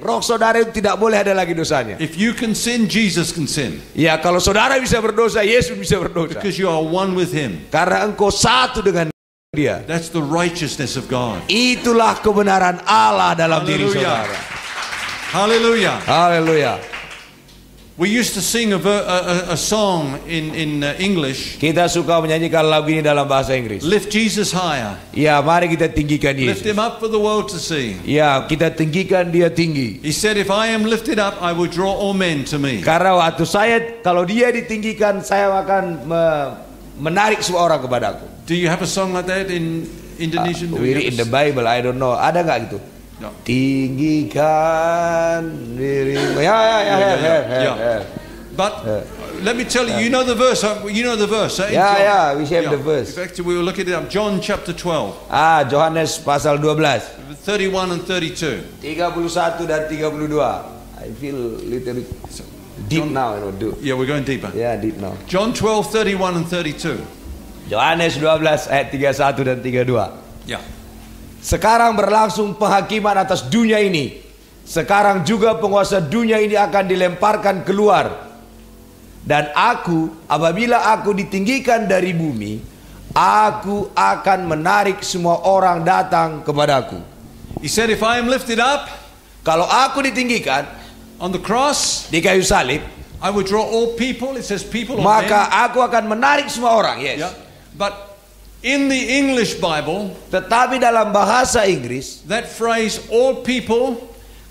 roh saudara itu tidak boleh ada lagi dosanya. If you can sin, Jesus can sin. Ya, kalau saudara bisa berdosa, Yesus bisa berdosa. Because you are one with him. Karena engkau satu dengan dia. That's the righteousness of God. Itulah kebenaran Allah dalam diri Hallelujah. saudara. Hallelujah. Haleluya. We used to sing a song in English. Kita suka menyanyikan lagu ini dalam bahasa Inggris. Lift Jesus higher. Ya, mari kita tinggikan Lift Yesus. him up for the world to see. Ya, kita tinggikan dia tinggi. He said, if I am lifted up, I will draw all men to me. Karena waktu kalau dia ditinggikan, saya akan menarik semua orang kepadaku. Do you have a song like that in Indonesian? We read in the Bible, I don't know. Ada nggak gitu? No. Tinggikan dirimu. Ya. But let me tell you, you know the verse. You know the verse. In Yeah, John. yeah, we have the verse. In fact, we will look at it up. John chapter 12, Yohanes pasal 12. 31 and 32. 31 dan 32. I feel little deep now, Yeah, we're going deeper. Yeah, deep now. John 12, 31 and 32. Yohanes 12 ayat 31 dan 32. Yeah. Sekarang berlangsung penghakiman atas dunia ini. Sekarang juga penguasa dunia ini akan dilemparkan keluar. Dan apabila aku ditinggikan dari bumi, aku akan menarik semua orang datang kepadaku. He said, if I am lifted up Kalau aku ditinggikan on the cross, di kayu salib, I will draw all people. It says people or maka men. aku akan menarik semua orang. Yes. Yeah. But in the English Bible, Tetapi dalam bahasa Inggris, that phrase "all people"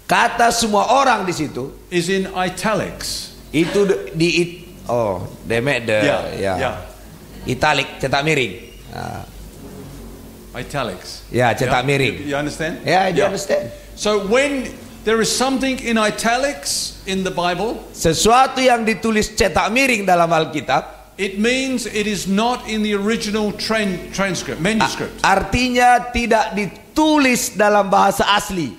kata semua orang di situ is in italics. itu they made the italic, cetak miring. Italics. Ya, cetak miring. You understand? Ya, you understand? So when there is something in italics in the Bible, Sesuatu yang ditulis cetak miring dalam Alkitab, it means it is not in the original transcript, manuscript. artinya tidak ditulis dalam bahasa asli.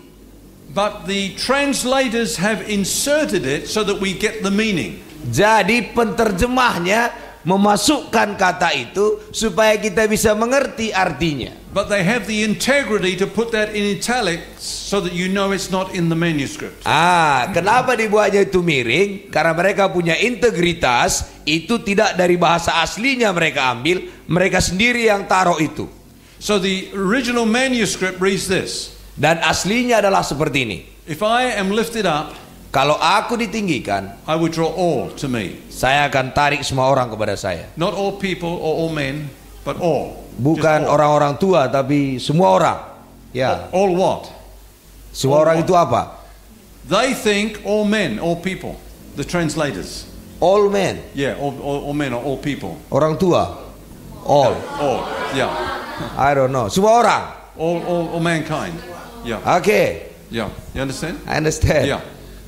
But the translators have inserted it so that we get the meaning. Jadi penterjemahnya memasukkan kata itu supaya kita bisa mengerti artinya. But they have the integrity to put that in italics so that you know it's not in the manuscript. Kenapa dibuatnya itu miring? Karena mereka punya integritas, itu tidak dari bahasa aslinya mereka ambil, mereka sendiri yang taruh itu. So the original manuscript reads this. Dan aslinya adalah seperti ini. If I am lifted up, kalau aku ditinggikan, I will draw all to me. saya akan tarik semua orang kepada saya. Not all people or all men, but all. Bukan Just all. orang-orang tua, tapi semua orang. Ya, All what? semua all orang what? itu apa? They think all men, all people. The translators. All men, Yeah, all men or all people. orang tua. All, All. Yeah. I don't know. Semua orang. All mankind. Yeah. Oke, Yeah. You understand? I understand. Yeah.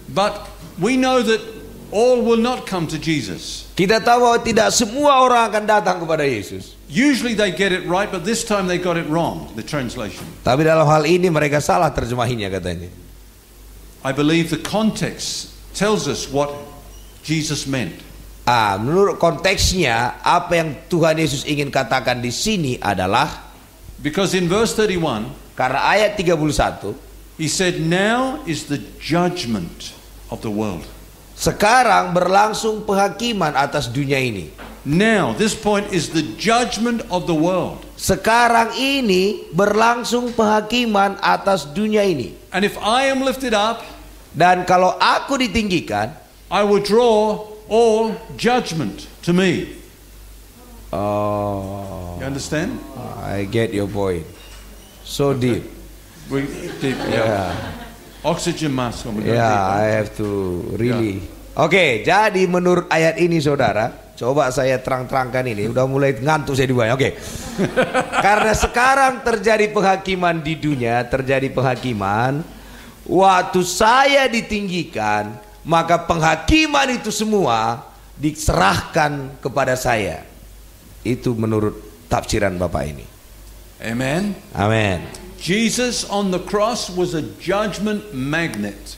But we know that all will not come to Jesus. Kita tahu bahwa tidak semua orang akan datang kepada Yesus. Usually they get it right, but this time they got it wrong, the translation. Tapi dalam hal ini mereka salah terjemahinya katanya. I believe the context tells us what Jesus meant. Menurut konteksnya, apa yang Tuhan Yesus ingin katakan di sini adalah, Because in verse 31, karena ayat 31, he said, now is the judgment of the world. Sekarang berlangsung penghakiman atas dunia ini. Now, this point is the judgment of the world. Sekarang ini berlangsung penghakiman atas dunia ini. And if I am lifted up, Dan kalau aku ditinggikan, I will draw all judgment to me. oh, You understand? I get your point. So deep. We deep, Yeah. Oxygen mask on. Yeah, I have to really. Oke, jadi menurut ayat ini saudara, coba saya terang-terangkan ini. Udah mulai ngantuk saya juga. Oke. Karena sekarang terjadi penghakiman di dunia, terjadi penghakiman. Waktu saya ditinggikan, maka penghakiman itu semua diserahkan kepada saya. Itu menurut tafsiran Bapak ini. Amen. Amin. Jesus on the cross was a judgment magnet.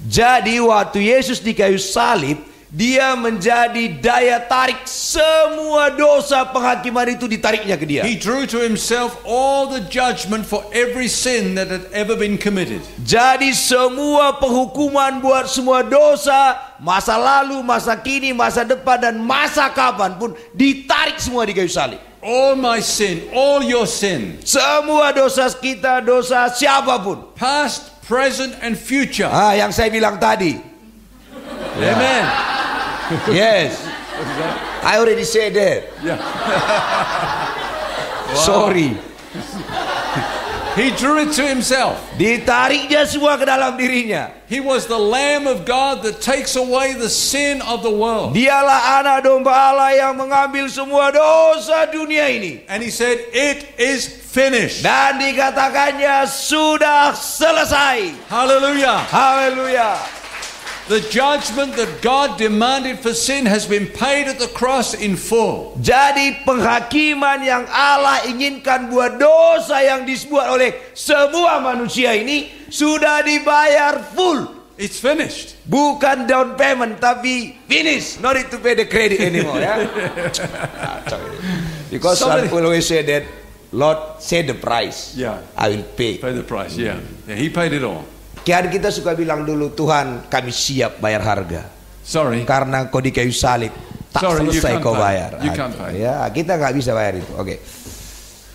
Jadi waktu Yesus di kayu salib, dia menjadi daya tarik, semua dosa penghakiman itu ditariknya ke dia. He drew to himself all the judgment for every sin that had ever been committed. Jadi semua penghukuman buat semua dosa, masa lalu, masa kini, masa depan, dan masa kapan pun ditarik semua di kayu salib. All my sin, all your sin, Semua dosa kita, dosa siapapun. past, present, and future. Yang saya bilang tadi. Amen. Yes. I already said that. Yeah. Sorry. He drew it to himself. Ditariknya semua ke dalam dirinya. He was the Lamb of God that takes away the sin of the world. Dialah anak domba Allah yang mengambil semua dosa dunia ini. And he said, it is finished. Dan dikatakannya sudah selesai. Hallelujah. Haleluya. The judgment that God demanded for sin has been paid at the cross in full. Jadi penghakiman yang Allah inginkan buat dosa yang dibuat oleh semua manusia ini sudah dibayar full. It's finished. Bukan down payment tapi finish. No need to pay the credit anymore. Ya? Because some people always say that Lord say the price. Yeah. I will pay. Pay the price, yeah. Yeah, he paid it all. Kian kita suka bilang dulu, Tuhan kami siap bayar harga. Sorry. Karena kau di kayu salib tak Sorry, you selesai can't kau pay. bayar. You can't pay. Ya, kita nggak bisa bayar itu. Oke.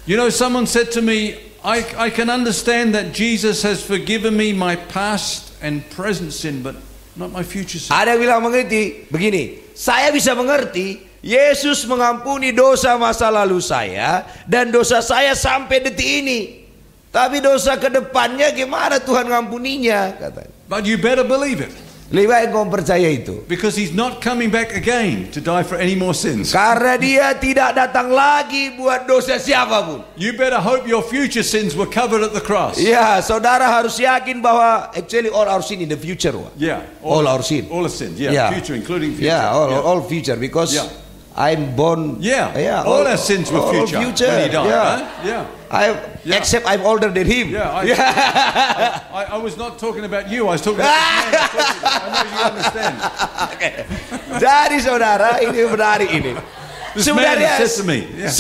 You know, someone said to me, I can understand that Jesus has forgiven me my past and present sin, but not my future sin. Ada yang bilang mengerti begini, saya bisa mengerti Yesus mengampuni dosa masa lalu saya dan dosa saya sampai detik ini. Tapi dosa ke depannya gimana Tuhan ngampuninya, katanya. But you better believe it. Lebih baik kau percaya itu. Because he's not coming back again to die for any more sins. Karena dia tidak datang lagi buat dosa siapapun. You better hope your future sins were covered at the cross. Ya, saudara harus yakin bahwa actually all our sin in the future. Yeah. All our sin. All the sins, yeah. Future, including future. Yeah, all future because Yeah. I'm born. Yeah. All our sins were all future when he died. Yeah. Huh? Yeah. Yeah. Except I'm older than him. Yeah, I was not talking about you. I was talking about his name. I know you understand. Jadi saudara, ini menarik ini. This man says to me. Yeah.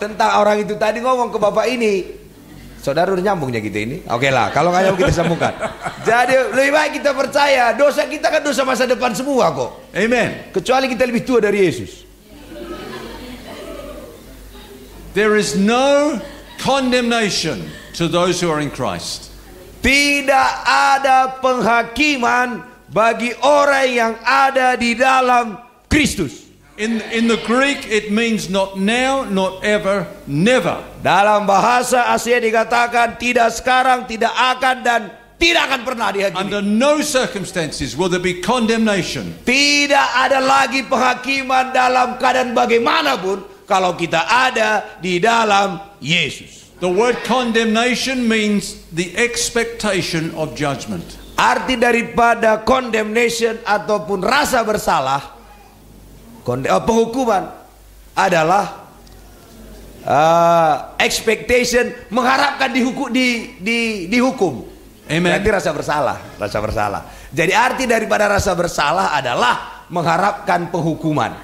Tentang orang itu tadi ngomong ke bapak ini. Saudara udah nyambungnya gitu ini. Oke lah, kalau nggak nyambung kita sambungkan. Jadi lebih baik kita percaya dosa kita kan dosa masa depan semua kok. Amen. Kecuali kita lebih tua dari Yesus. There is no condemnation to those who are in Christ. Tidak ada penghakiman bagi orang yang ada di dalam Kristus. In the Greek, it means not now, not ever, never. Dalam bahasa Asia dikatakan tidak sekarang, tidak akan, dan tidak akan pernah dihakimi. Under no circumstances will there be condemnation. Tidak ada lagi penghakiman dalam keadaan bagaimanapun kalau kita ada di dalam Yesus. The word condemnation means the expectation of judgment. Arti daripada condemnation ataupun rasa bersalah, penghukuman adalah expectation, mengharapkan dihukum. Amen. Berarti rasa bersalah. Jadi arti daripada rasa bersalah adalah mengharapkan penghukuman.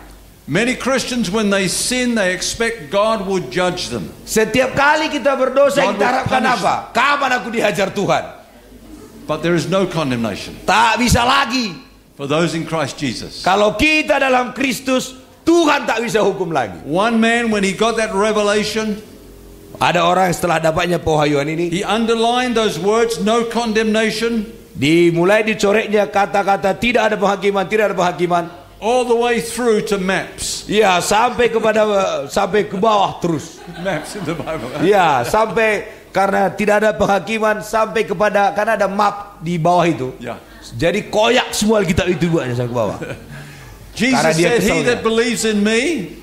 Many Christians, when they sin, they expect God would judge them. Setiap kali kita berdosa God kita harapkan will punish apa? Kapan aku dihajar Tuhan? But there is no condemnation. Tak bisa lagi For those in Christ Jesus. Kalau kita dalam Kristus, Tuhan tak bisa hukum lagi. One man, when he got that revelation, Ada orang yang setelah dapatnya pewahyuan ini, he underlined those words, no condemnation, dimulai dicoreknya kata-kata tidak ada penghakiman, tidak ada penghakiman. all the way through to maps. Ya, sampai ke bawah terus. Maps in the Bible. Ya, sampai karena tidak ada penghakiman sampai kepada, karena ada map di bawah itu. Yeah. Jadi koyak semua Alkitab itu buatnya sampai ke bawah. Jesus Karena dia said, he keselnya. that believes in me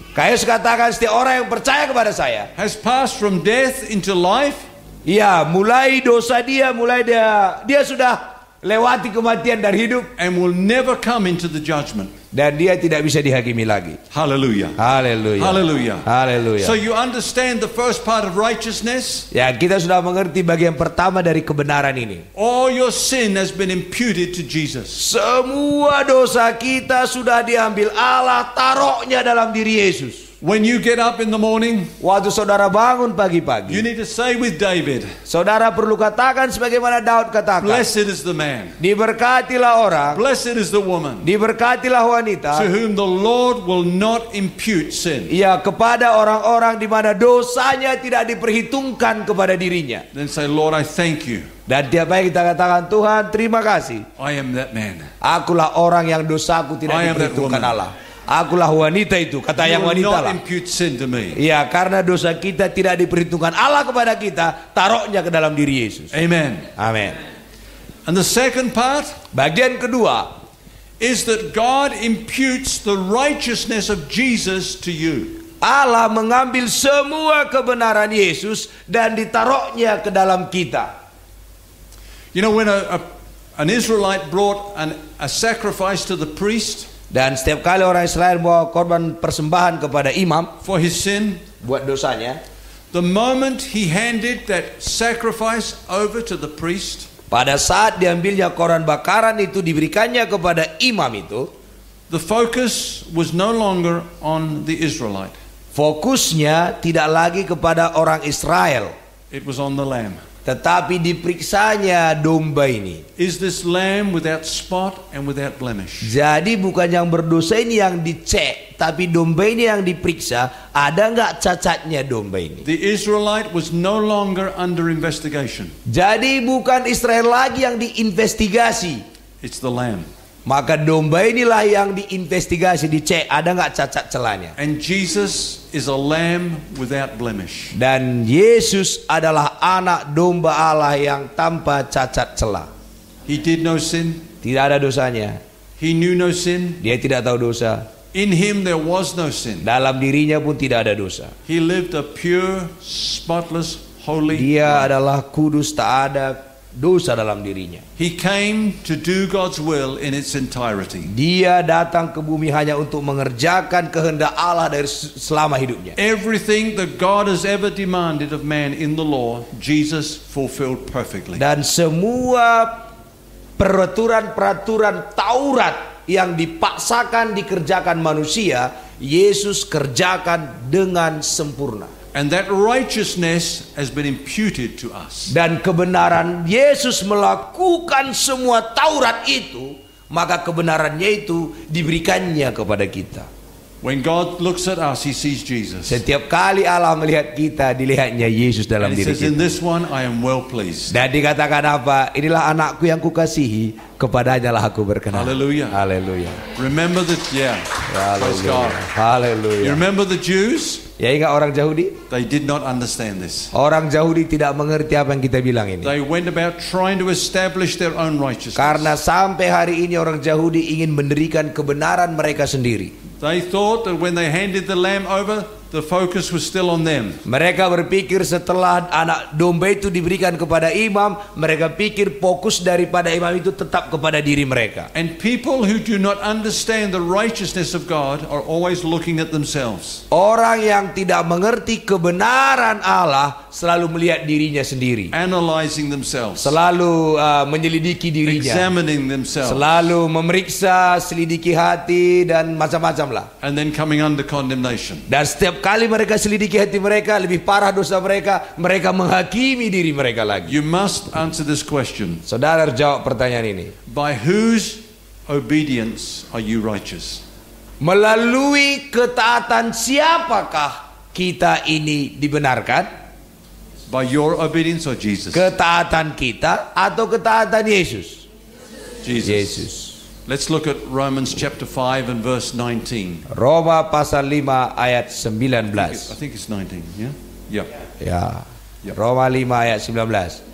Kayak katakan setiap orang yang percaya kepada saya, has passed from death into life. ya, mulai dosa dia, dia sudah lewati kematian dan hidup, And will never come into the judgment. dan dia tidak bisa dihakimi lagi. Hallelujah. Haleluya. Hallelujah. Haleluya. So you understand the first part of righteousness? Ya, kita sudah mengerti bagian pertama dari kebenaran ini. All your sin has been imputed to Jesus. Semua dosa kita sudah diambil Allah, taruhnya dalam diri Yesus. When you get up in the morning, Waktu saudara bangun you pagi-pagi, need to say with David, saudara perlu katakan sebagaimana Daud katakan, blessed is the man, diberkatilah orang, blessed is the woman, diberkatilah to wanita, whom the Lord will not impute sin. ya, kepada orang-orang di mana dosanya tidak diperhitungkan kepada dirinya. Then say, Lord, I thank you. Dan tiap hari kita katakan, Tuhan terima kasih, I am that man. akulah orang yang dosaku tidak I am that diperhitungkan woman. Allah. Akulah wanita itu, kata You yang will wanita not lah. impute sin to me. Ya, karena dosa kita tidak diperhitungkan Allah kepada kita, taruhnya ke dalam diri Yesus. Amen. Amin. And the second part Bagian kedua, is that God imputes the righteousness of Jesus to you. Allah mengambil semua kebenaran Yesus dan ditaruhnya ke dalam kita. You know, when an Israelite brought a sacrifice to the priest Dan setiap kali orang Israel bawa korban persembahan kepada imam for his sin, buat dosanya, the moment he handed that sacrifice over to the priest, pada saat diambilnya korban bakaran itu diberikannya kepada imam itu, the focus was no longer on the Israelite. fokusnya tidak lagi kepada orang Israel, It was on the lamb. tetapi diperiksanya domba ini. Is this lamb without spot and without blemish? Jadi bukan yang berdosa ini yang dicek, tapi domba ini yang diperiksa, ada nggak cacatnya domba ini. The Israelite was no longer under investigation. Jadi bukan Israel lagi yang diinvestigasi, It's the lamb. maka domba inilah yang diinvestigasi, dicek ada nggak cacat celahnya. And Jesus is a lamb without blemish. Dan Yesus adalah anak domba Allah yang tanpa cacat celah. He did no sin. Tidak ada dosanya. He knew no sin. Dia tidak tahu dosa. In him there was no sin. Dalam dirinya pun tidak ada dosa. He lived a pure, spotless, holy Dia life. adalah kudus, tak ada dosa dalam dirinya. He came to do God's will in its entirety. Dia datang ke bumi hanya untuk mengerjakan kehendak Allah dari selama hidupnya. Everything that God has ever demanded of man in the law, Jesus fulfilled perfectly. Dan semua peraturan-peraturan Taurat yang dipaksakan dikerjakan manusia, Yesus kerjakan dengan sempurna. And that righteousness has been imputed to us. Dan kebenaran Yesus melakukan semua Taurat itu, maka kebenarannya itu diberikannya kepada kita. When God looks at us, He sees Jesus. Setiap kali Allah melihat kita, dilihatnya Yesus dalam And He diri says, in kita. this one I am well pleased. Dan dikatakan apa? Inilah anakku yang kukasihi, kepadanya lah aku berkenan. Hallelujah. Haleluya. Remember that, praise God. You Haleluya. remember the Jews? Ya, ingat orang Yahudi? They did not understand this. Orang Yahudi tidak mengerti apa yang kita bilang ini. They went about trying to establish their own righteousness. Karena sampai hari ini orang Yahudi ingin mendirikan kebenaran mereka sendiri. They thought that when they handed the lamb over, the focus was still on them. Mereka berpikir setelah anak domba itu diberikan kepada imam, mereka pikir fokus daripada imam itu tetap kepada diri mereka. And people who do not understand the righteousness of God are always looking at themselves, Orang yang tidak mengerti kebenaran Allah selalu melihat dirinya sendiri, analyzing themselves, selalu menyelidiki dirinya, examining themselves, selalu memeriksa, selidiki hati dan macam-macam lah. and then coming under condemnation. Dan setiap kali mereka selidiki hati mereka, lebih parah dosa mereka, mereka menghakimi diri mereka lagi. You must answer this question. Saudara jawab pertanyaan ini. By whose obedience are you righteous? Melalui ketaatan siapakah kita ini dibenarkan? By your obedience or Jesus? Ketaatan kita atau ketaatan Yesus? Jesus. Let's look at Romans chapter 5 and verse 19. Roma pasal 5 ayat 19. I think it's 19, yeah? Yeah. Ya. Ya. Roma 5 ayat 19.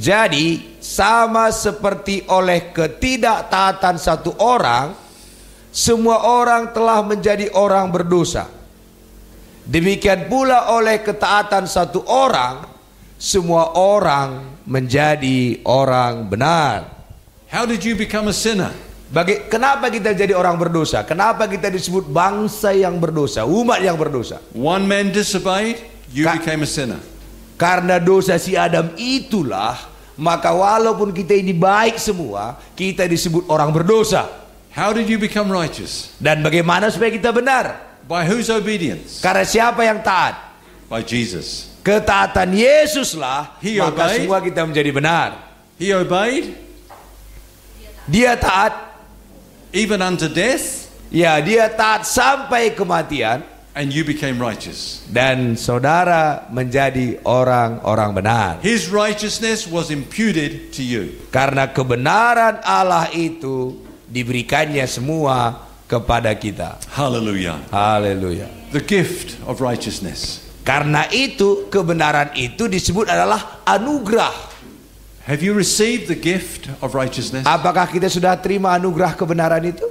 Jadi sama seperti oleh ketidaktaatan satu orang, semua orang telah menjadi orang berdosa. Demikian pula oleh ketaatan satu orang, semua orang menjadi orang benar. How did you become a sinner? Kenapa kita jadi orang berdosa? Kenapa kita disebut bangsa yang berdosa, umat yang berdosa? One man disobeyed, you Ka- became a sinner. Karena dosa si Adam itulah, maka walaupun kita ini baik semua, kita disebut orang berdosa. How did you become righteous? Dan bagaimana supaya kita benar? By whose obedience? Karena siapa yang taat? By Jesus. Ketaatan Yesuslah, He maka obeyed. semua kita menjadi benar. He obeyed Dia taat, even unto death, ya dia taat sampai kematian, and you became righteous. dan saudara menjadi orang-orang benar. His righteousness was imputed to you. Karena kebenaran Allah itu diberikannya semua kepada kita. Hallelujah. Haleluya. The gift of righteousness. Karena itu kebenaran itu disebut adalah anugerah. Have you received the gift of righteousness? Apakah kita sudah terima anugerah kebenaran itu?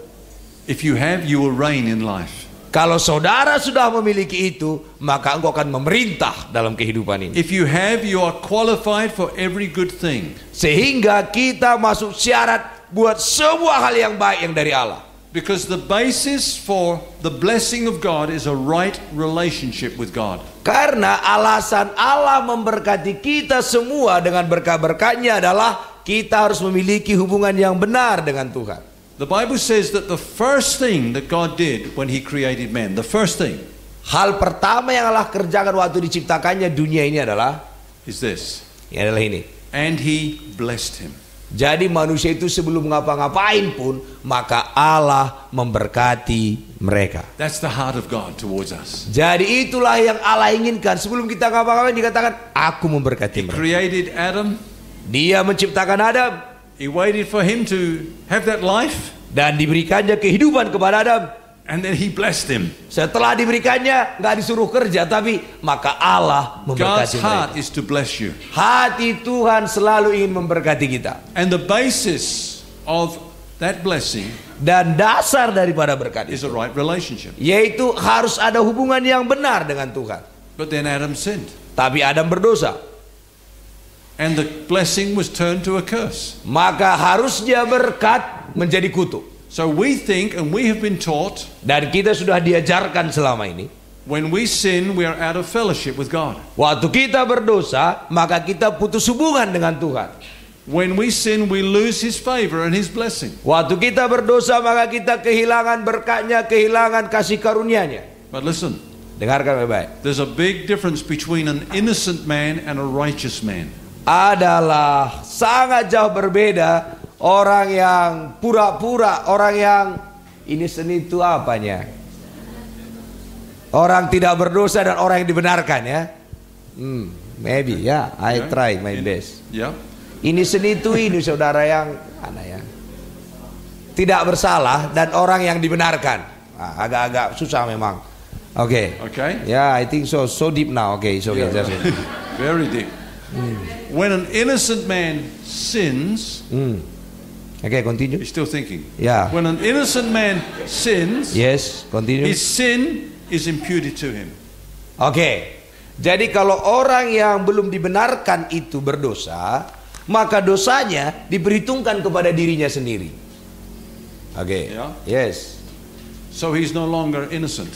If you have, you will reign in life. Kalau saudara sudah memiliki itu, maka engkau akan memerintah dalam kehidupan ini. If you have, you are qualified for every good thing. Sehingga kita masuk syarat buat semua hal yang baik yang dari Allah. Because the basis for the blessing of God is a right relationship with God. Karena alasan Allah memberkati kita semua dengan berkah-berkahnya adalah kita harus memiliki hubungan yang benar dengan Tuhan. The Bible says that the first thing that God did when He created man, the first thing, Hal pertama yang Allah kerjakan waktu diciptakannya dunia ini adalah is this. ini. And He blessed him. Jadi manusia itu sebelum ngapa-ngapain pun, maka Allah memberkati mereka. That's the heart of God towards us. Jadi itulah yang Allah inginkan. Sebelum kita ngapa-ngapain dikatakan, aku memberkati He mereka. created Adam. Dia menciptakan Adam. He waited for him to have that life. Dan diberikannya kehidupan kepada Adam. And then He blessed him. Setelah diberikannya, nggak disuruh kerja, tapi maka Allah God's memberkati heart mereka. is to bless you. Hati Tuhan selalu ingin memberkati kita. And the basis of that blessing Dan dasar daripada berkat is itu, a right relationship. yaitu harus ada hubungan yang benar dengan Tuhan. But then Adam sinned. Tapi Adam berdosa, And the blessing was turned to a curse. maka harusnya berkat menjadi kutuk. So we think, and we have been taught, Dan kita sudah diajarkan selama ini, when we sin, we are out of fellowship with God. waktu kita berdosa, maka kita putus hubungan dengan Tuhan. When we sin, we lose His favor and His blessing. Waktu kita berdosa, maka kita kehilangan berkatnya, kehilangan kasih karunia-Nya. But listen, Dengarkan baik-baik. there's a big difference between an innocent man and a righteous man. Adalah sangat jauh berbeda orang yang pura-pura, orang yang ini seni itu apanya? Orang tidak berdosa dan orang yang dibenarkan ya. Maybe ya, I Okay. try my best. Yeah. Ini seni itu ini saudara yang mana ya? Tidak bersalah dan orang yang dibenarkan. Agak-agak susah memang. Oke. Okay. Yeah, I think so deep now. Okay, so Yeah, just Very deep. When an innocent man sins, Okay, continue. he's still thinking. Yeah. When an innocent man sins, Yes, continue. his sin is imputed to him. Oke. Jadi kalau orang yang belum dibenarkan itu berdosa, maka dosanya diperhitungkan kepada dirinya sendiri. Oke. Ya. Yes. So he's no longer innocent.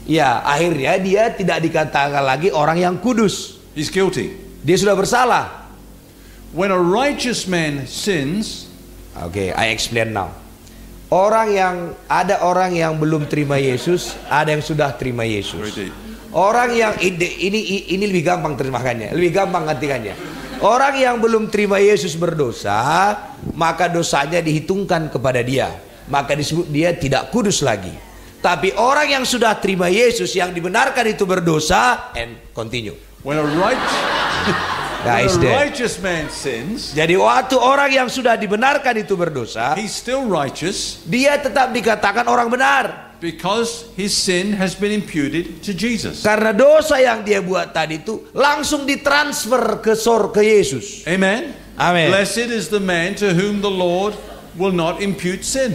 Ya, akhirnya dia tidak dikatakan lagi orang yang kudus. He's guilty. Dia sudah bersalah. When a righteous man sins, Oke, I explain now. Ada orang yang belum terima Yesus, ada yang sudah terima Yesus. Very deep. Orang yang ini lebih gampang terjemahkannya, lebih gampang ngertikannya. Orang yang belum terima Yesus berdosa, maka dosanya dihitungkan kepada dia. maka disebut dia tidak kudus lagi. Tapi orang yang sudah terima Yesus, yang dibenarkan itu berdosa, and continue. When a righteous man sins, jadi waktu orang yang sudah dibenarkan itu berdosa, he's still righteous dia tetap dikatakan orang benar. because his sin has been imputed to Jesus. Karena dosa yang dia buat tadi itu langsung ditransfer ke Yesus. Amen. Amen. Blessed is the man to whom the Lord will not impute sin.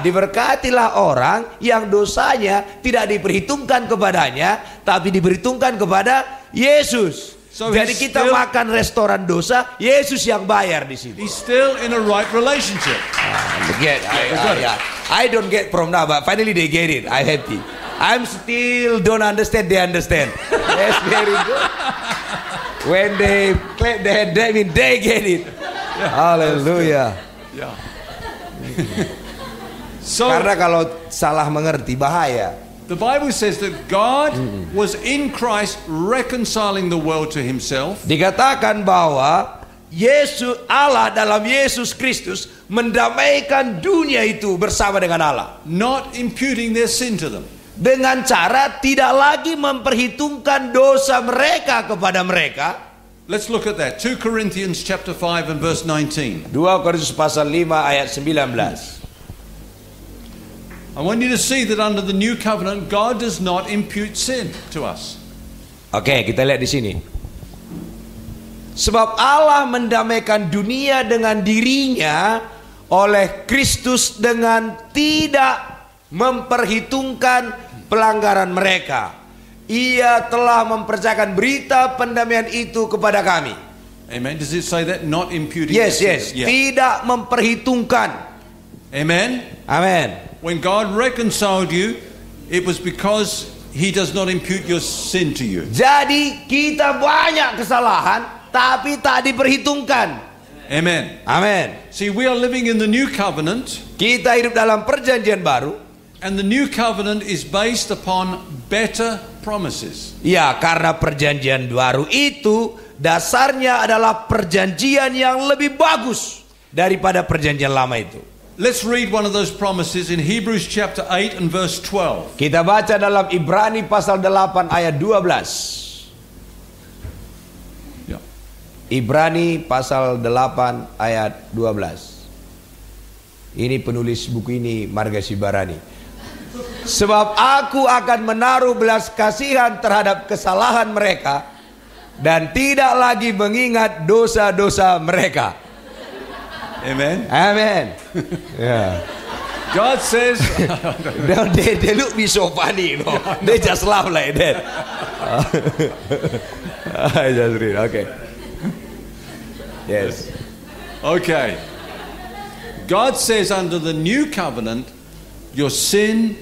Diberkatilah orang yang dosanya tidak diperhitungkan kepadanya, tapi diperhitungkan kepada Yesus. So Jadi he's kita still- makan restoran dosa, Yesus yang bayar di sini. He's still in a right relationship. I don't get from now, but finally they get it. I'm happy. I'm still don't understand. They understand. That's very good. When they clap their hand, I mean they get it. Hallelujah. Yeah. So Karena kalau salah mengerti bahaya. the Bible says that God was in Christ reconciling the world to himself. Dikatakan bahwa Yesus Allah dalam Yesus Kristus mendamaikan dunia itu bersama dengan Allah. Not imputing their sin to them. Dengan cara tidak lagi memperhitungkan dosa mereka kepada mereka. Let's look at that. 2 Corinthians chapter 5 and verse 19. 2 Korintus pasal 5 ayat 19. I want you to see that under the new covenant, God does not impute sin to us. Oke, kita lihat di sini. Sebab Allah mendamaikan dunia dengan dirinya oleh Kristus dengan tidak memperhitungkan pelanggaran mereka. Ia telah mempercayakan berita pendamaian itu kepada kami. Amen. Does it say that? Not imputing Yes, their yes. sin? Yeah. Tidak memperhitungkan. Amen. Amin. When God reconciled you, it was because He does not impute your sin to you. Jadi kita banyak kesalahan tapi tak diperhitungkan. Amen. Amin. See, we are living in the new covenant, Kita hidup dalam perjanjian baru. and the new covenant is based upon better promises. Ya, karena perjanjian baru itu dasarnya adalah perjanjian yang lebih bagus daripada perjanjian lama itu. Let's read one of those promises in Hebrews chapter 8 and verse 12. Kita baca dalam Ibrani pasal 8 ayat 12. Yeah. Ibrani pasal 8 ayat 12. Ini penulis buku ini Marga Sibarani. Sebab aku akan menaruh belas kasihan terhadap kesalahan mereka dan tidak lagi mengingat dosa-dosa mereka. Amen. Amen. Yeah. God says, They look me so funny, you know. They just laugh like that. I just read. Okay. Yes. okay. God says under the new covenant, your sin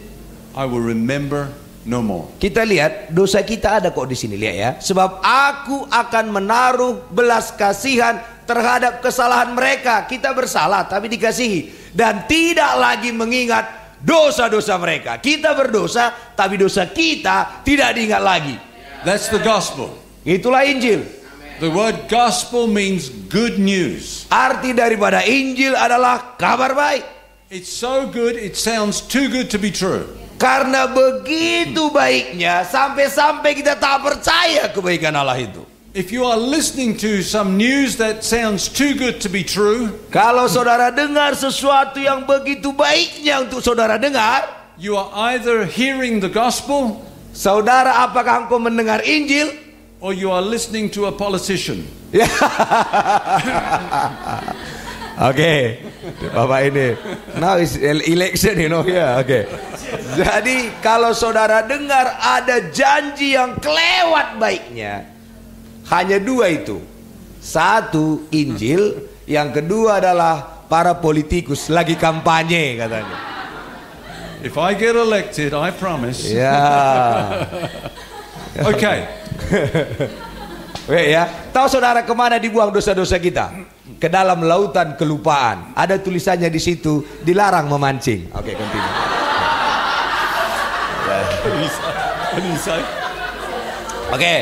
I will remember no more. Kita lihat dosa kita ada kok di sini, lihat ya. Sebab aku akan menaruh belas kasihan terhadap kesalahan mereka. Kita bersalah tapi dikasihi dan tidak lagi mengingat dosa-dosa mereka. Kita berdosa tapi dosa kita tidak diingat lagi. That's the gospel. Itulah Injil. The word gospel means good news. Arti daripada Injil adalah kabar baik. It's so good, it sounds too good to be true. Karena begitu baiknya sampai-sampai kita tak percaya kebaikan Allah itu. If you are listening to some news that sounds too good to be true, Kalau saudara dengar sesuatu yang begitu baiknya untuk saudara dengar, you are either hearing the gospel saudara apakah engkau mendengar Injil? or you are listening to a politician. Oke, Bapak ini. Now is election, you know. Yeah, oke. Jadi kalau saudara dengar ada janji yang kelewat baiknya, hanya dua itu. Satu Injil, yang kedua adalah para politikus lagi kampanye katanya. If I get elected, I promise. Ya. Okay. Ya, tahu saudara kemana dibuang dosa-dosa kita? Ke dalam lautan kelupaan. Ada tulisannya di situ, dilarang memancing. Oke, continue. Oke.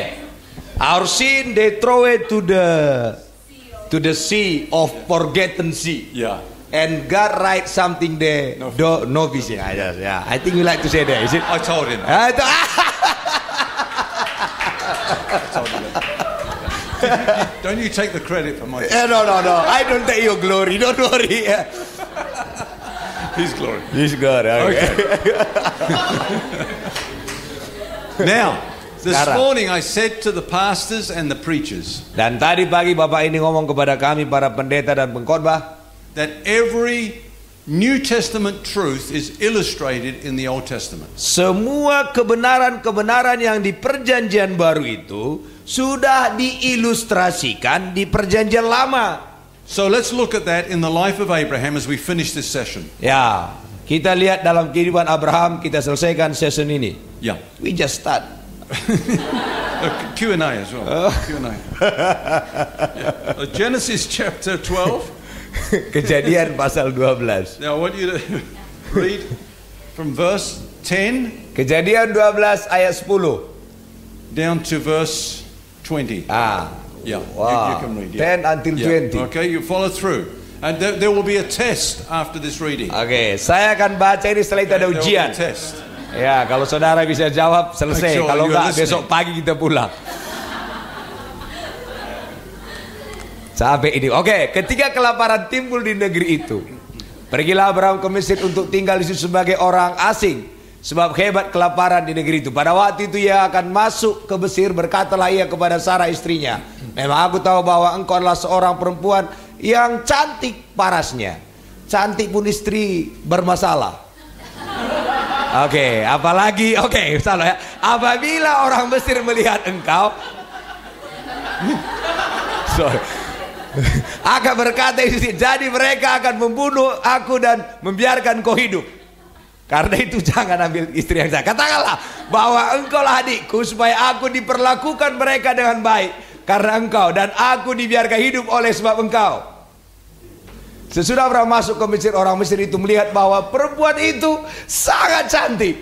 Our sin they throw it to the sea of forgotten sea. Yeah. And God write something there. No fish. Yeah. I think you like to say that. Is it? I told him. Ah, itu. Don't you take the credit for my... No. I don't take your glory. Don't worry. His glory. He's God. Okay. Now, this Sekarang. morning I said to the pastors and the preachers Dan tadi pagi Bapak ini ngomong kepada kami para pendeta dan pengkhotbah that every New Testament truth is illustrated in the Old Testament. semua kebenaran-kebenaran yang di perjanjian baru itu sudah diilustrasikan di perjanjian lama. So let's look at that in the life of Abraham as we finish this session. Ya, kita lihat dalam kehidupan Abraham, kita selesaikan session ini. Yeah. We just start. Q&A as well. Q&A. Yeah. Genesis chapter 12. Kejadian pasal 12. Now I want you to read from verse 10 Kejadian 12 ayat 10. down to verse 20. Yeah, Wow. you can read. Yeah. 10 until 20. Okay, you follow through. And there will be a test after this reading. Oke, saya akan baca ini setelah itu ada There will be ujian. a test. Ya, kalau saudara bisa jawab selesai. Make sure Kalau you're enggak listening. besok pagi kita pulang. Sampai ini. Oke, ketika kelaparan timbul di negeri itu, pergilah Abraham ke Mesir untuk tinggal di situ sebagai orang asing, sebab hebat kelaparan di negeri itu. Pada waktu itu ia akan masuk ke Mesir, berkatalah ia kepada Sarah istrinya, memang aku tahu bahwa engkau adalah seorang perempuan yang cantik parasnya. Cantik pun istri bermasalah. Oke, apalagi salah ya. Apabila orang Mesir melihat engkau, sorry, akan berkata istri, jadi mereka akan membunuh aku dan membiarkan kau hidup. Karena itu jangan ambil istri yang saya. Katakanlah bahwa engkau lah adikku, supaya aku diperlakukan mereka dengan baik karena engkau, dan aku dibiarkan hidup oleh sebab engkau. Sesudah Abraham masuk ke Mesir, orang Mesir itu melihat bahwa perempuan itu sangat cantik.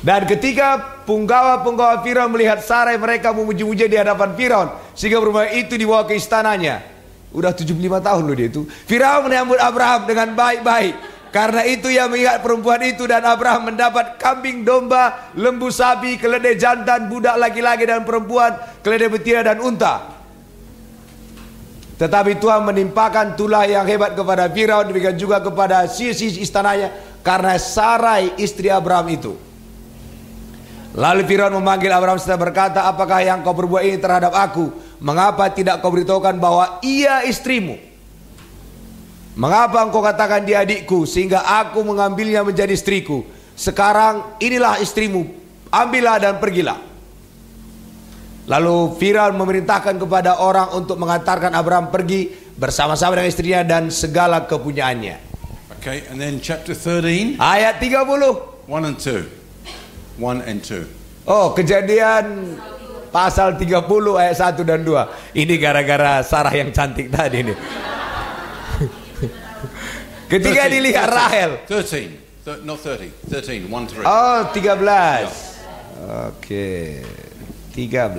Dan ketika punggawa-punggawa Firaun melihat Sarai, mereka memuji-muji di hadapan Firaun, sehingga perempuan itu dibawa ke istananya. Udah 75 tahun loh dia itu. Firaun menyambut Abraham dengan baik-baik. Karena itu ia mengingat perempuan itu, dan Abraham mendapat kambing domba, lembu sapi, keledai jantan, budak laki-laki dan perempuan, keledai betina dan unta. Tetapi Tuhan menimpakan tulah yang hebat kepada Firaun, demikian juga kepada sisi istananya, karena Sarai istri Abraham itu. Lalu Firaun memanggil Abraham serta berkata, apakah yang kau perbuat ini terhadap aku? Mengapa tidak kau beritahukan bahwa ia istrimu? Mengapa engkau katakan dia adikku, sehingga aku mengambilnya menjadi istriku? Sekarang inilah istrimu, ambillah dan pergilah. Lalu Firaun memerintahkan kepada orang untuk mengantarkan Abraham pergi bersama-sama dengan istrinya dan segala kepunyaannya. Okay, and then chapter 13, Ayat 30. 1 and 2. 1 and 2. Oh, Kejadian pasal 30 ayat 1 dan 2. Ini gara-gara Sarah yang cantik tadi nih. Ketika 13, dilihat Rahel. 13. Not 30. 13. 1, 3. Oh, 13. Oke. 13.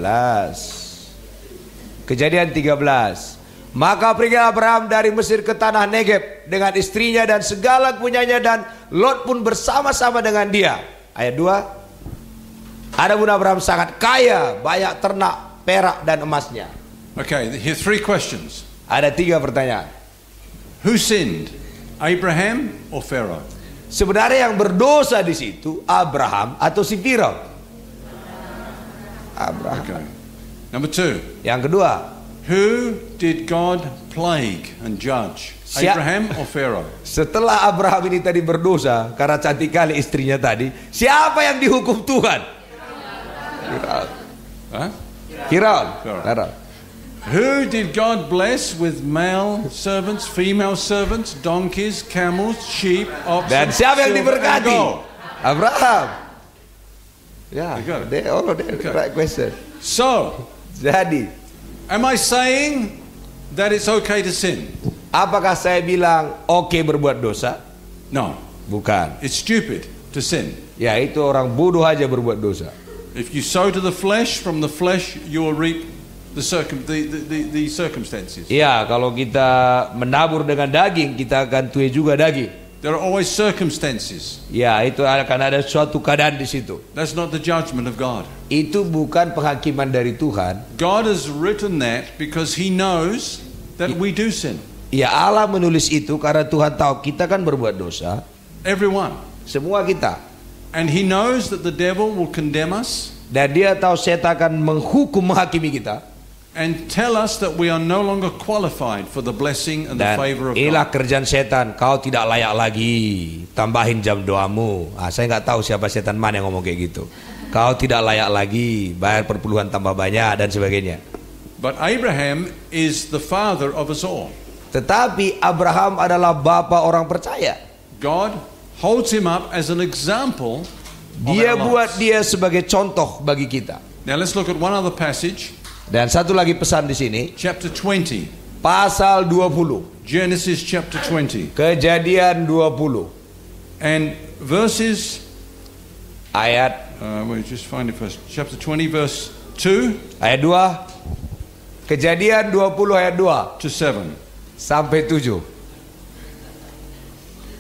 Kejadian 13. Maka pergi Abraham dari Mesir ke tanah Negeb dengan istrinya dan segala punyanya, dan Lot pun bersama-sama dengan dia. Ayat 2. Adapun Abraham sangat kaya, banyak ternak, perak dan emasnya. Okay, here are 3 questions. Ada 3 pertanyaan. Who sinned? Abraham or Pharaoh? Sebenarnya yang berdosa di situ Abraham atau si Firaun? Abraham. Okay. Number 2. Yang kedua, Who did God plague and judge? Abraham or Pharaoh? setelah Abraham ini tadi berdosa karena cantik kali istrinya tadi, siapa yang dihukum Tuhan? Firaun. Huh? Firaun. Firaun. Who did God bless with male servants, female servants, donkeys, camels, sheep, oxen, Dan siapa yang silver, and diberkati? gold? Abraham. Ya, You got it. they all the Okay. right question. So, Jadi, am I saying that it's okay to sin? apakah saya bilang oke berbuat dosa? No. Bukan. It's stupid to sin. Ya, itu orang bodoh aja berbuat dosa. If you sow to the flesh, from the flesh you will reap the circumstances. Ya, kalau kita menabur dengan daging, kita akan tuai juga daging. There are always circumstances. Ya, itu akan ada suatu keadaan di situ. That's not the judgment of God. Itu bukan penghakiman dari Tuhan. God has written that because He knows that we do sin. Ya, Allah menulis itu karena Tuhan tahu kita kan berbuat dosa. Everyone. Semua kita. And He knows that the devil will condemn us. Dan dia tahu setan akan menghukum, menghakimi kita. And tell us that we are no longer qualified for the blessing and the Dan favor of inilah God. kerjaan setan. Kau tidak layak lagi. Tambahin jam doamu. Saya nggak tahu siapa setan mana yang ngomong kayak gitu. Kau tidak layak lagi. Bayar perpuluhan tambah banyak dan sebagainya. But Abraham is the father of us all. Tetapi Abraham adalah bapa orang percaya. God holds him up as an example. Dia buat dia sebagai contoh bagi kita. Now let's look at one other passage. Dan satu lagi pesan di sini. Chapter 20. Pasal 20. Genesis chapter 20. Kejadian 20. And verses, Ayat we'll just find it first. Chapter 20 verse 2 ayat 2. Kejadian 20 ayat 2 to 7. sampai 7.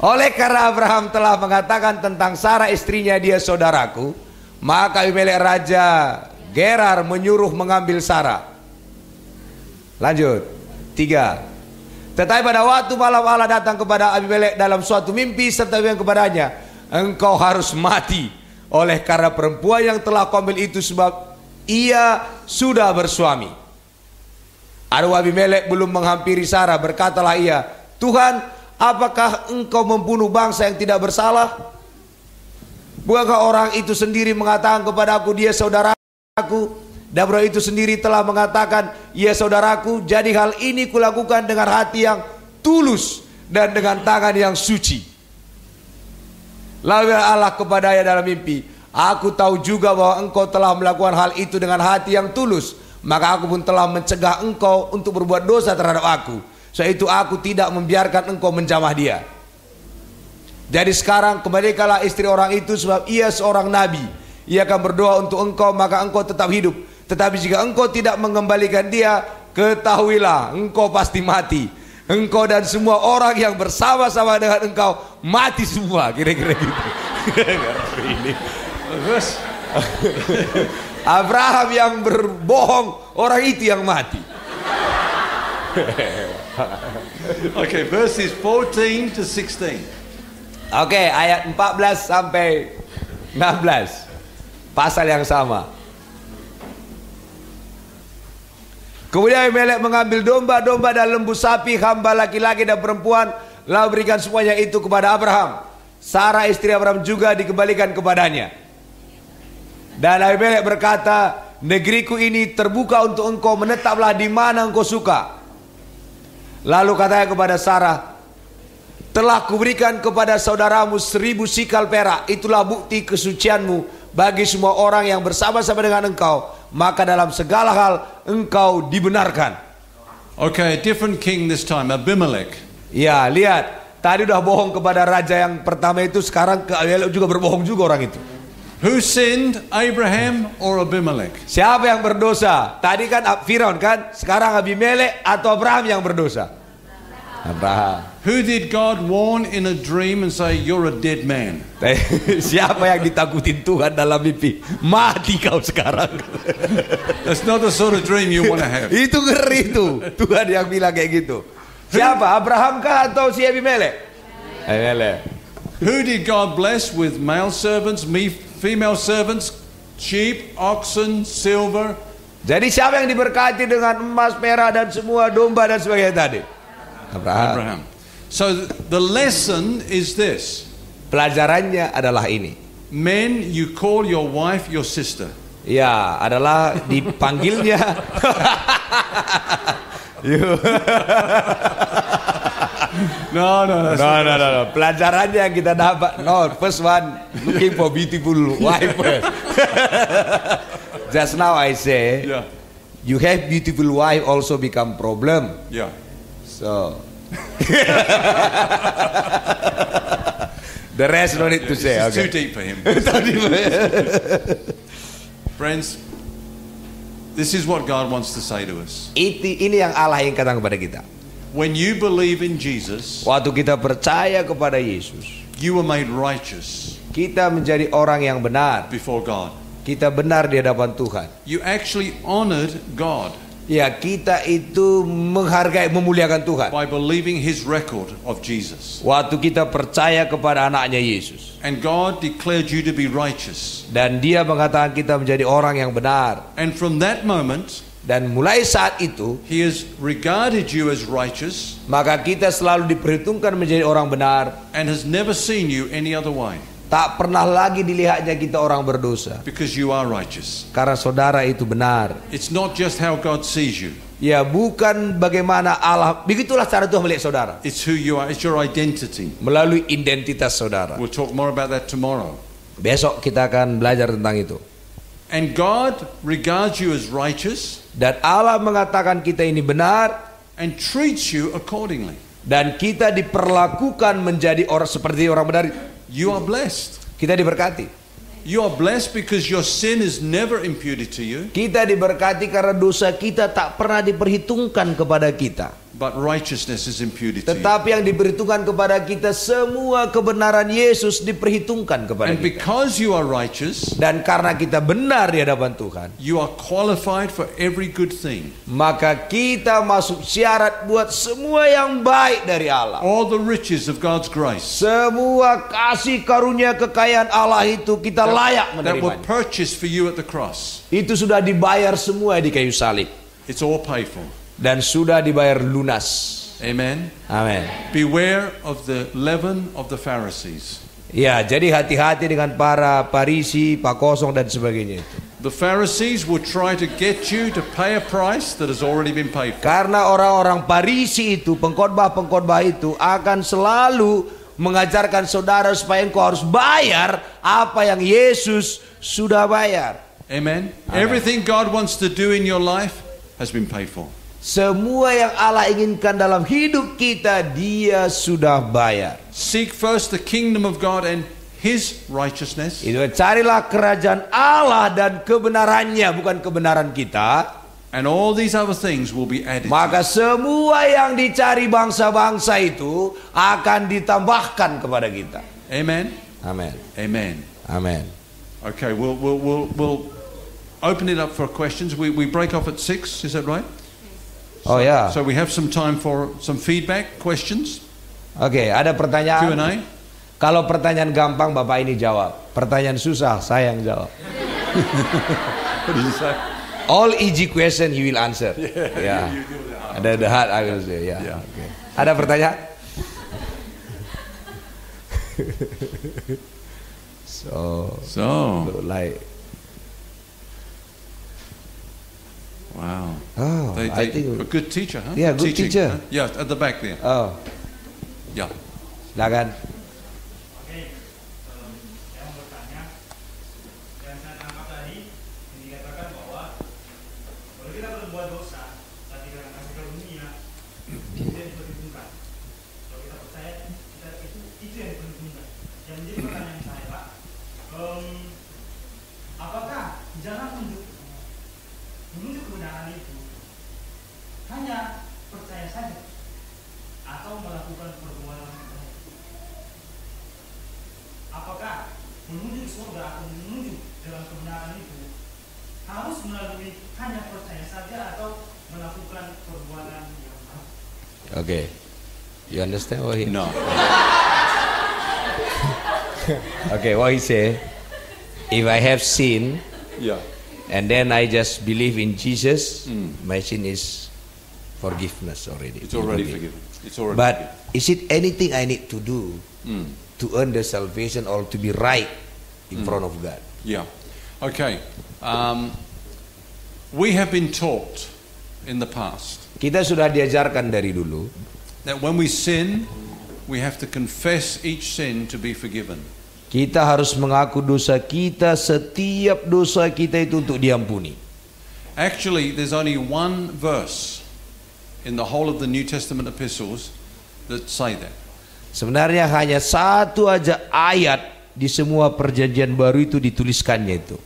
Oleh karena Abraham telah mengatakan tentang Sarah istrinya, dia saudaraku, maka Abimelek raja Gerar menyuruh mengambil Sarah. Lanjut 3. Tetapi pada waktu malam Allah datang kepada Abimelek dalam suatu mimpi serta bilang kepadanya, engkau harus mati oleh karena perempuan yang telah kau ambil itu, sebab ia sudah bersuami. Aduh, Abimelek belum menghampiri Sarah, berkatalah ia, Tuhan, apakah engkau membunuh bangsa yang tidak bersalah? Bukankah orang itu sendiri mengatakan kepadaku, dia saudaraku, dan orang itu sendiri telah mengatakan, ia saudaraku. Jadi hal ini kulakukan dengan hati yang tulus dan dengan tangan yang suci. Lalu Allah kepadanya dalam mimpi, aku tahu juga bahwa engkau telah melakukan hal itu dengan hati yang tulus, maka aku pun telah mencegah engkau untuk berbuat dosa terhadap aku. Sebab itu aku tidak membiarkan engkau menjamah dia. Jadi sekarang kembalikanlah istri orang itu, sebab ia seorang nabi. Ia akan berdoa untuk engkau, maka engkau tetap hidup. Tetapi jika engkau tidak mengembalikan dia, ketahuilah engkau pasti mati. Engkau dan semua orang yang bersama-sama dengan engkau mati semua. Kira-kira gitu. Ini Abraham yang berbohong, orang itu yang mati. Okay, verses 14 to 16. Oke, ayat 14 sampai 16. Pasal yang sama. Kemudian Abimelek mengambil domba-domba dan lembu sapi, hamba laki-laki dan perempuan, lalu berikan semuanya itu kepada Abraham. Sarah istri Abraham juga dikembalikan kepadanya. Dan Abimelek berkata, negeriku ini terbuka untuk engkau, menetaplah di mana engkau suka. Lalu katanya kepada Sarah, telah kuberikan kepada saudaramu 1000 sikal perak, itulah bukti kesucianmu bagi semua orang yang bersama-sama dengan engkau, maka dalam segala hal engkau dibenarkan. Okay, different king this time, Abimelech. Ya, lihat, tadi udah bohong kepada raja yang pertama itu, sekarang ke Abimelek juga berbohong juga orang itu. Who sinned, Abraham or Abimelech? Siapa yang berdosa? Tadi kan Firaun kan, sekarang Abimelek atau Abraham yang berdosa? Abraham. Who did God warn in a dream and say, you're a dead man? Siapa yang ditakutin Tuhan dalam mimpi? Mati kau sekarang. That's not the sort of dream you want to have. Itu ngeri itu. Tuhan yang bilang kayak gitu. Siapa? Abraham kah atau si Abimelek? Abimelek. Who did God bless with male servants, female servants, sheep, oxen, silver? Jadi siapa yang diberkati dengan emas, perak dan semua domba dan sebagainya tadi? Abraham. So the lesson is this. Pelajarannya adalah ini. Men, you call your wife your sister. Ya, adalah dipanggilnya. No. Pelajarannya yang kita dapat. No, first one, looking for beautiful wife. Just now I say, Yeah. you have beautiful wife also become problem. Yeah. So, the rest no need to say. It's too Okay. deep for him. Friends, This is what God wants to say to us. Ini yang Allah ingin katakan kepada kita. When you believe in Jesus, Waktu kita percaya kepada Yesus, you were made righteous kita menjadi orang yang benar. before God. Kita benar di hadapan Tuhan. You actually honored God Ya, kita itu menghargai, memuliakan Tuhan. by believing His record of Jesus. Waktu kita percaya kepada anaknya Yesus. And God declared you to be righteous. Dan dia mengatakan kita menjadi orang yang benar. And from that moment, Dan mulai saat itu, He has regarded you as righteous maka kita selalu diperhitungkan menjadi orang benar. and has never seen you any other way Tak pernah lagi dilihatnya kita orang berdosa. because you are righteous. Karena saudara itu benar. It's not just how God sees you, Ya, bukan bagaimana Allah. Begitulah cara Tuhan melihat saudara. it's who you are, it's your identity. Melalui identitas saudara. We'll talk more about that tomorrow. Besok kita akan belajar tentang itu. And God regards you as righteous Dan Allah mengatakan kita ini benar. and treats you accordingly. Dan kita diperlakukan menjadi orang seperti orang benar. You are blessed. Kita diberkati. You are blessed because your sin is never imputed to you, Kita diberkati karena dosa kita tak pernah diperhitungkan kepada kita. but righteousness is imputed to you. Tetapi yang diperhitungkan kepada kita, semua kebenaran Yesus diperhitungkan kepada And kita. because you are righteous, Dan karena kita benar di hadapan Tuhan, you are qualified for every good thing. maka kita masuk syarat buat semua yang baik dari Allah. All the riches of God's grace Semua kasih karunia kekayaan Allah itu kita layak that were menerimanya. purchased for you at the cross. Itu sudah dibayar semua di kayu salib. It's all paid for. Dan sudah dibayar lunas. Amen. Amin. Beware of the leaven of the Pharisees. Ya, jadi hati-hati dengan para Farisi, Pak Kosong dan sebagainya itu. The Pharisees will try to get you to pay a price that has already been paid for. Karena orang-orang Farisi itu, pengkhotbah-pengkhotbah itu akan selalu mengajarkan saudara supaya engkau harus bayar apa yang Yesus sudah bayar. Amen. Everything God wants to do in your life has been paid for. Semua yang Allah inginkan dalam hidup kita, Dia sudah bayar. Seek first the kingdom of God and His righteousness, Itu carilah kerajaan Allah dan kebenarannya, bukan kebenaran kita. and all these other things will be added. Maka semua yang dicari bangsa-bangsa itu akan ditambahkan kepada kita. Amen. Amin. Amen. Amin. Okay, we'll open it up for questions. We break off at 6. Is that right? Oh ya. So we have some time for some feedback, questions, Oke, ada pertanyaan. Q&A. Kalau pertanyaan gampang Bapak ini jawab. Pertanyaan susah saya yang jawab. What did you say? All easy question he will answer. Ya. Ada the hard I will say. Ya. Yeah. Oke. Ada pertanyaan? So, like wow. oh, They, I think a good teacher, huh? Yeah, good Teaching, teacher. huh? Yeah, at the back there. oh, Yeah. silakan. Oke, saya mau bertanya, yang saya tangkap tadi dikatakan bahwa kalau kita berbuat dosa, tapi karena kasih karunia kita diperhitungkan. Kalau kita percaya, kita itu yang diperhitungkan. Yang menjadi pertanyaan saya, Pak, apakah jalan menuju kebenaran itu hanya percaya saja atau melakukan perbuatan baik? Apakah menuju surga atau menuju dalam kebenaran itu harus melalui hanya percaya saja atau melakukan perbuatan yang baik? Okay. You understand what he? No. Okay, what he say? If I have sin Yeah. and then I just believe in Jesus, my sin is forgiveness already. It's already Forgiven. forgiven. It's already But is it anything I need to do to earn the salvation or to be right in front of God? Yeah. Okay. We have been taught in the past Kita sudah diajarkan dari dulu that when we sin, we have to confess each sin to be forgiven. kita harus mengaku dosa kita, setiap dosa kita itu untuk diampuni. Actually, there's only one verse in the whole of the New Testament epistles that say that. Sebenarnya hanya satu aja ayat di semua perjanjian baru itu dituliskannya itu.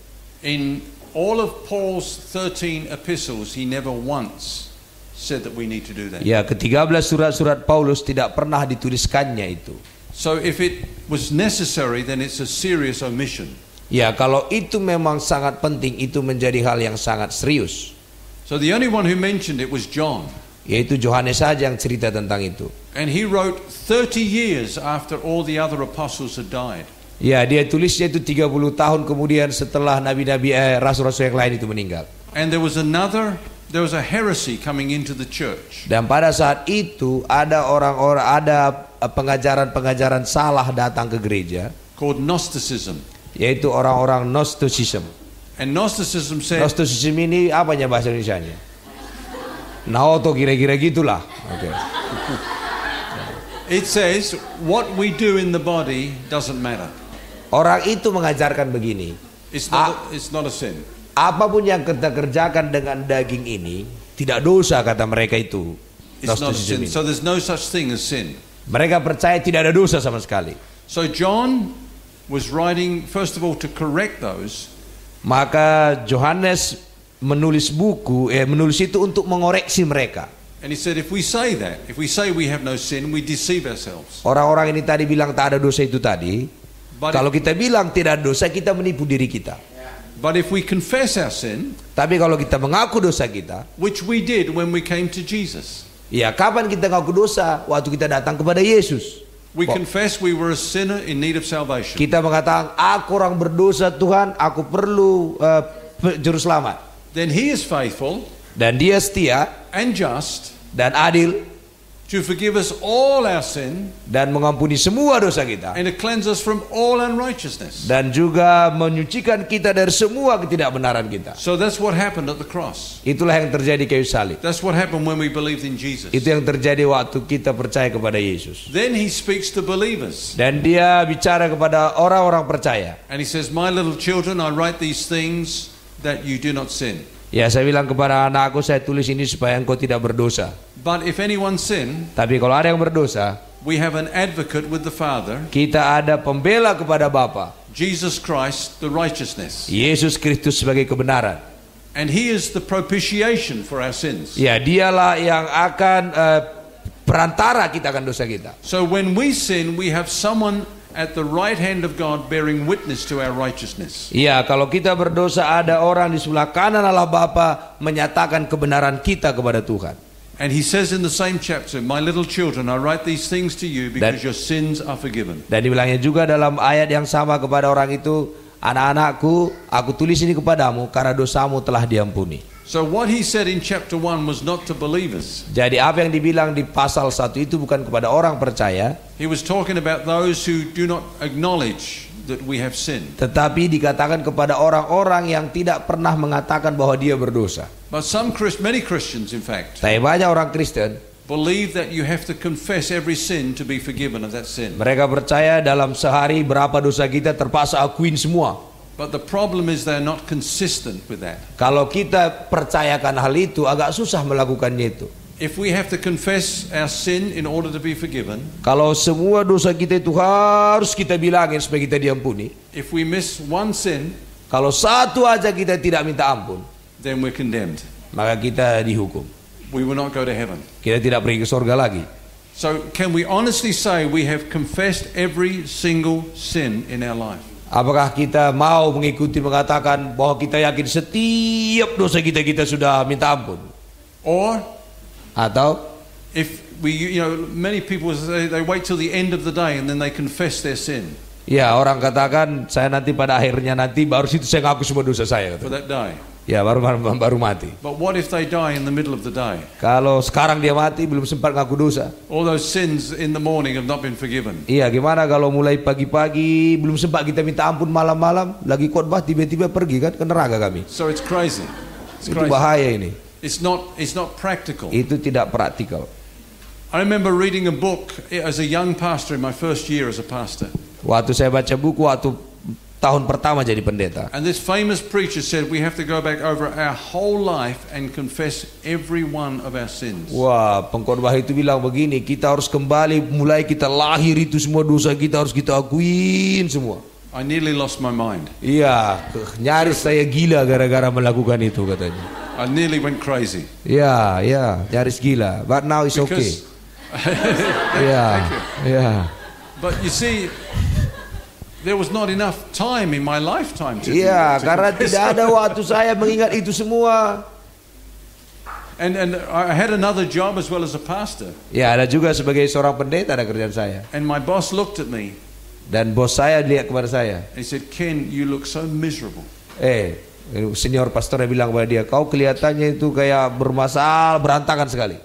In all of Paul's 13 epistles, he never once said that we need to do that. Ya, ke-13 surat-surat Paulus tidak pernah dituliskannya itu. So if it was necessary, then it's a serious omission. Ya, kalau itu memang sangat penting, itu menjadi hal yang sangat serius. So the only one who mentioned it was John. Yaitu Yohanes saja yang cerita tentang itu. And he wrote 30 years after all the other apostles had died. Ya, dia tulisnya itu 30 tahun kemudian setelah nabi-nabi rasul-rasul yang lain itu meninggal. And there was a heresy coming into the church. Dan pada saat itu ada pengajaran-pengajaran salah datang ke gereja, Called Gnosticism. yaitu orang-orang Gnosticism. And Gnosticism said, Gnosticism ini apanya bahasa Indonesianya? Naoto kira-kira gitulah. Okay. it says, what we do in the body doesn't matter. Orang itu mengajarkan begini, It's not a sin. apapun yang kita kerjakan dengan daging ini tidak dosa, kata mereka itu. It's not a sin. Gnosticism ini. So there's no such thing as sin. Mereka percaya tidak ada dosa sama sekali. So John was writing, first of all, to correct those. Maka Yohanes menulis itu untuk mengoreksi mereka. And he said, if we say we have no sin, we deceive ourselves. Orang-orang ini tadi bilang tak ada dosa itu tadi. But Kalau kita bilang tidak ada dosa, kita menipu diri kita. if we confess our sin, Tapi kalau kita mengaku dosa kita, which we did when we came to Jesus, ya kapan kita mengaku dosa? Waktu kita datang kepada Yesus. we confess we were a sinner in need of salvation. Kita mengatakan, aku orang berdosa Tuhan, aku perlu juru selamat. Then he is faithful Dan dia setia and just dan adil to forgive us all our sin dan mengampuni semua dosa kita. and to cleanse us from all unrighteousness. Dan juga menyucikan kita dari semua ketidakbenaran kita. So that's what happened at the cross. Itulah yang terjadi kayu salib. That's what happened when we believed in Jesus. Itu yang terjadi waktu kita percaya kepada Yesus. Then he speaks to believers. Dan dia bicara kepada orang-orang percaya. And he says, my little children, I write these things that you do not sin. Ya, saya bilang kepada anakku, saya tulis ini supaya engkau tidak berdosa. But if anyone sin, Tapi kalau ada yang berdosa, we have an advocate with the Father, kita ada pembela kepada Bapa, Jesus Christ, the righteousness. Yesus Kristus sebagai kebenaran. And he is the propitiation for our sins. Ya, dialah yang akan perantara kita akan dosa kita. So when we sin, we have someone at the right hand of God bearing witness to our righteousness. Ya, kalau kita berdosa ada orang di sebelah kanan Allah Bapa menyatakan kebenaran kita kepada Tuhan. And he says in the same chapter, my little children, I write these things to you because your sins are forgiven. Dan dibilangnya juga dalam ayat yang sama kepada orang itu, anak-anakku, aku tulis ini kepadamu karena dosamu telah diampuni. So what he said in chapter 1 was not to believers. Jadi apa yang dibilang di pasal 1 itu bukan kepada orang percaya, He was talking about those who do not acknowledge that we have sinned. tetapi dikatakan kepada orang-orang yang tidak pernah mengatakan bahwa dia berdosa. But many Christians, in fact, Tapi banyak orang Kristen, believe that you have to confess every sin to be forgiven of that sin. mereka percaya dalam sehari berapa dosa kita terpaksa akuin semua. But the problem is they're not consistent with that. Kalau kita percayakan hal itu, agak susah melakukannya itu. If we have to confess our sin in order to be forgiven, Kalau semua dosa kita itu harus kita bilangin supaya kita diampuni, if we miss one sin, kalau satu aja kita tidak minta ampun, then we're condemned. maka kita dihukum. We will not go to heaven. Kita tidak pergi ke surga lagi. So can we honestly say we have confessed every single sin in our life? Apakah kita mau mengikuti mengatakan bahwa kita yakin setiap dosa kita sudah minta ampun? Or Atau if many people say they wait till the end of the day and then they confess their sin ya orang katakan saya nanti pada akhirnya nanti baru situ saya ngaku semua dosa saya. for that day. Ya baru mati. But what if they die in the middle of the day? Kalau sekarang dia mati belum sempat ngaku dosa. All those sins in the morning have not been forgiven. Iya, gimana kalau mulai pagi-pagi belum sempat kita minta ampun, malam-malam lagi khotbah tiba-tiba pergi kan ke neraka kami. So it's crazy. It's Itu crazy. bahaya ini. It's not practical. Itu tidak praktikal. I remember reading a book as a young pastor in my first year as a pastor. Waktu saya baca buku waktu tahun pertama jadi pendeta. And this famous preacher said we have to go back over our whole life and confess every one of our sins. Wah, pengkhotbah itu bilang begini, kita harus kembali mulai kita lahir itu semua dosa kita harus kita akuin semua. I nearly lost my mind. Iya, nyaris saya gila gara-gara melakukan itu katanya. I nearly went crazy. Ya, nyaris gila. But now it's okay. Ya. But you see, there was not enough time in my lifetime to Iya, to karena confess. tidak ada waktu saya mengingat itu semua. And I had another job as well as a pastor. Ya, ada juga sebagai seorang pendeta ada kerjaan saya. And my boss looked at me Dan bos saya lihat kepada saya. and he said, "Ken, you look so miserable." Senior pastornya bilang kepada dia, kau kelihatannya itu kayak bermasalah, berantakan sekali.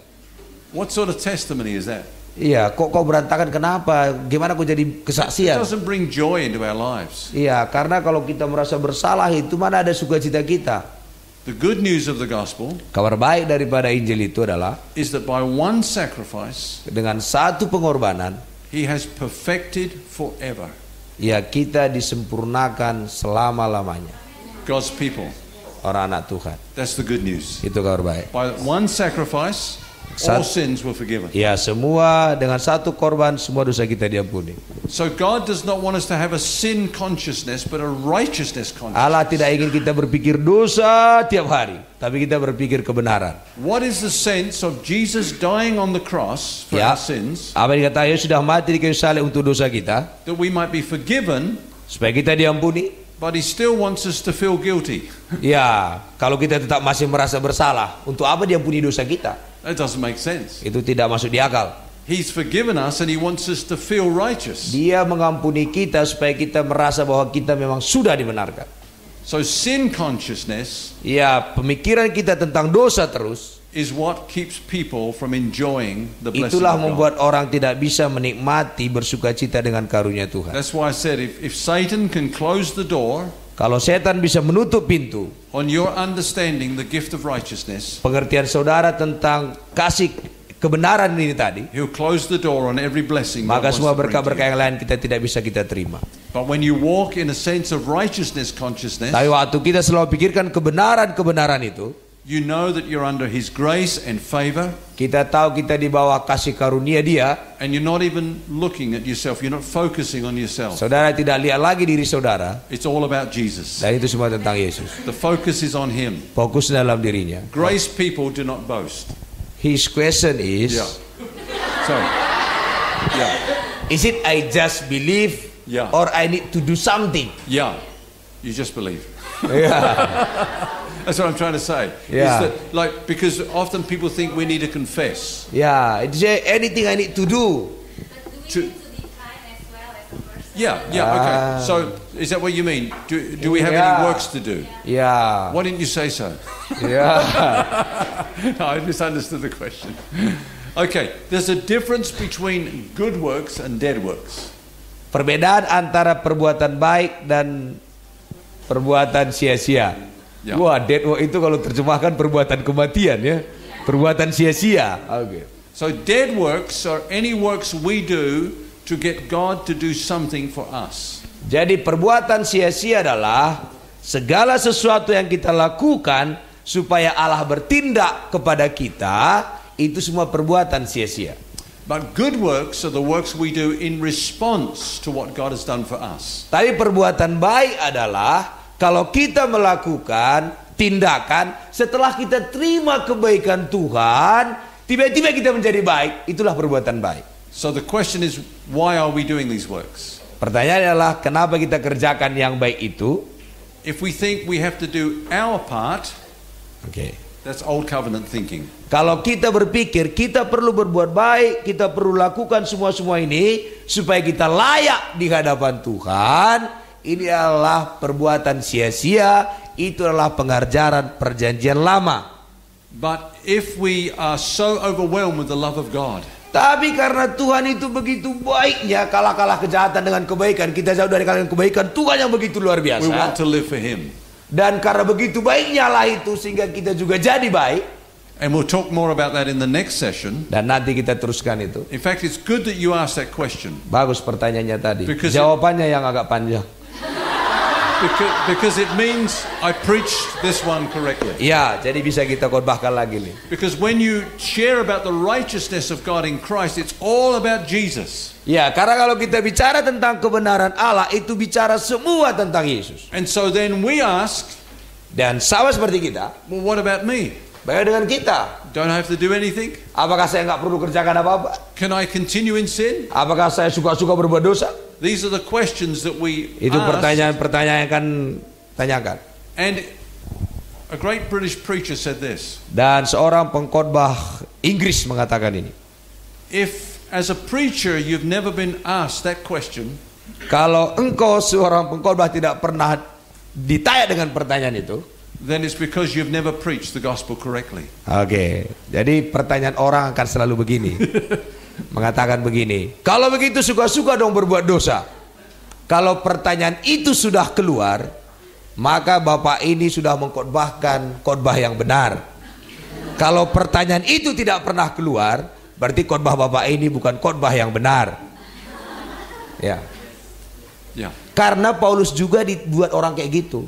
What sort of testimony is that? Iya, kok kau berantakan kenapa? Gimana kau jadi It kesaksian? doesn't bring joy into our lives. Iya, karena kalau kita merasa bersalah itu mana ada sukacita kita. The good news of the gospel Kabar baik daripada Injil itu adalah is that by one sacrifice, dengan satu pengorbanan, he has perfected forever ya kita disempurnakan selama-lamanya. God's people. Orang anak Tuhan. That's the good news. Itu kabar baik. By one sacrifice, all sins were forgiven. Ya, semua dengan satu korban semua dosa kita diampuni. So God does not want us to have a sin consciousness, but a righteousness consciousness. Allah tidak ingin kita berpikir dosa tiap hari, tapi kita berpikir kebenaran. What is the sense of Jesus dying on the cross for Ya, our sins, apa yang dikatakan Yesus sudah mati di kayu salib untuk dosa kita, that we might be forgiven, supaya kita diampuni. but he still wants us to feel guilty? Ya, kalau kita tetap masih merasa bersalah, untuk apa diampuni dosa kita? That doesn't make sense. Itu tidak masuk di akal. He's forgiven us and he wants us to feel righteous. Dia mengampuni kita supaya kita merasa bahwa kita memang sudah dibenarkan. So sin consciousness Ya, pemikiran kita tentang dosa terus, is what keeps people from enjoying the blessing itulah of God. membuat orang tidak bisa menikmati bersukacita dengan karunia Tuhan. That's why I said if Satan can close the door Kalau setan bisa menutup pintu on your understanding the gift of righteousness, pengertian saudara tentang kasih kebenaran ini tadi, he'll close the door on every blessing God maka wants semua to bring to berkah-berkah you. yang lain kita tidak bisa kita terima. But when you walk in a sense of righteousness consciousness, Tapi waktu kita selalu pikirkan kebenaran-kebenaran itu, you know that you're under his grace and favor, kita tahu kita di bawah kasih karunia Dia. and you're not even looking at yourself, you're not focusing on yourself. Saudara tidak lihat lagi diri saudara, It's all about Jesus. dan itu semua tentang Yesus. The focus is on him. Fokus dalam dirinya. Grace people do not boast. His question is, Yeah. Sorry. Yeah. is it I just believe Yeah. or I need to do something? Yeah. You just believe. Ya. That's what I'm trying to say. Yeah. Is that, because often people think we need to confess. Ya, is there anything I need to do? To, yeah, okay. So is that what you mean? Do we have Yeah. any works to do? Ya, Why didn't you say so? ya. No, I misunderstood the question. Okay, there's a difference between good works and dead works. Perbedaan antara perbuatan baik dan perbuatan sia-sia. Ya. Wah, dead work itu kalau terjemahkan perbuatan kematian ya. Perbuatan sia-sia. Oke. So dead works are any works we do to get God to do something for us. Jadi perbuatan sia-sia adalah segala sesuatu yang kita lakukan supaya Allah bertindak kepada kita, itu semua perbuatan sia-sia. But good works are the works we do in response to what God has done for us. Tapi perbuatan baik adalah kalau kita melakukan tindakan setelah kita terima kebaikan Tuhan, tiba-tiba kita menjadi baik, itulah perbuatan baik. So the question is, why are we doing these works? Pertanyaannya adalah kenapa kita kerjakan yang baik itu? If we think we have to do our part, Oke. that's old covenant thinking. Kalau kita berpikir kita perlu berbuat baik, kita perlu lakukan semua ini supaya kita layak di hadapan Tuhan, ini adalah perbuatan sia-sia, itu adalah pengajaran perjanjian lama. But if we are so overwhelmed with the love of God, Tapi karena Tuhan itu begitu baiknya, kalah kejahatan dengan kebaikan, kita jauh dari kalian kebaikan Tuhan yang begitu luar we want biasa. to live for Him. Dan karena begitu baiknya lah itu sehingga kita juga jadi baik. And we'll talk more about that in the next session. Dan nanti kita teruskan itu. In fact, it's good that you asked that question. Bagus pertanyaannya tadi. Because Jawabannya yang agak panjang. Because it means I preached this one correctly. Ya, jadi bisa kita khotbahkan lagi nih. Because when you share about the righteousness of God in Christ, it's all about Jesus. Ya, karena kalau kita bicara tentang kebenaran Allah, itu bicara semua tentang Yesus. And so then we ask, Dan sama seperti kita, well, what about me? bagaimana dengan kita? Don't I have to do anything? Apakah saya nggak perlu kerjakan apa-apa? Can I continue in sin? Apakah saya suka-suka berbuat dosa? These are the questions that we Itu ask. pertanyaan-pertanyaan yang akan tanyakan. And a great British preacher said this: Dan seorang pengkhotbah Inggris mengatakan ini. if as a preacher you've never been asked that question, Kalau engkau seorang pengkhotbah tidak pernah ditanya dengan pertanyaan itu, then it's because you've never preached the gospel correctly. oke, jadi pertanyaan orang akan selalu begini. Mengatakan begini, kalau begitu suka-suka dong berbuat dosa. Kalau pertanyaan itu sudah keluar, maka Bapak ini sudah mengkhotbahkan khotbah yang benar. Kalau pertanyaan itu tidak pernah keluar, berarti khotbah Bapak ini bukan khotbah yang benar. Ya. Yeah. Karena Paulus juga dibuat orang kayak gitu.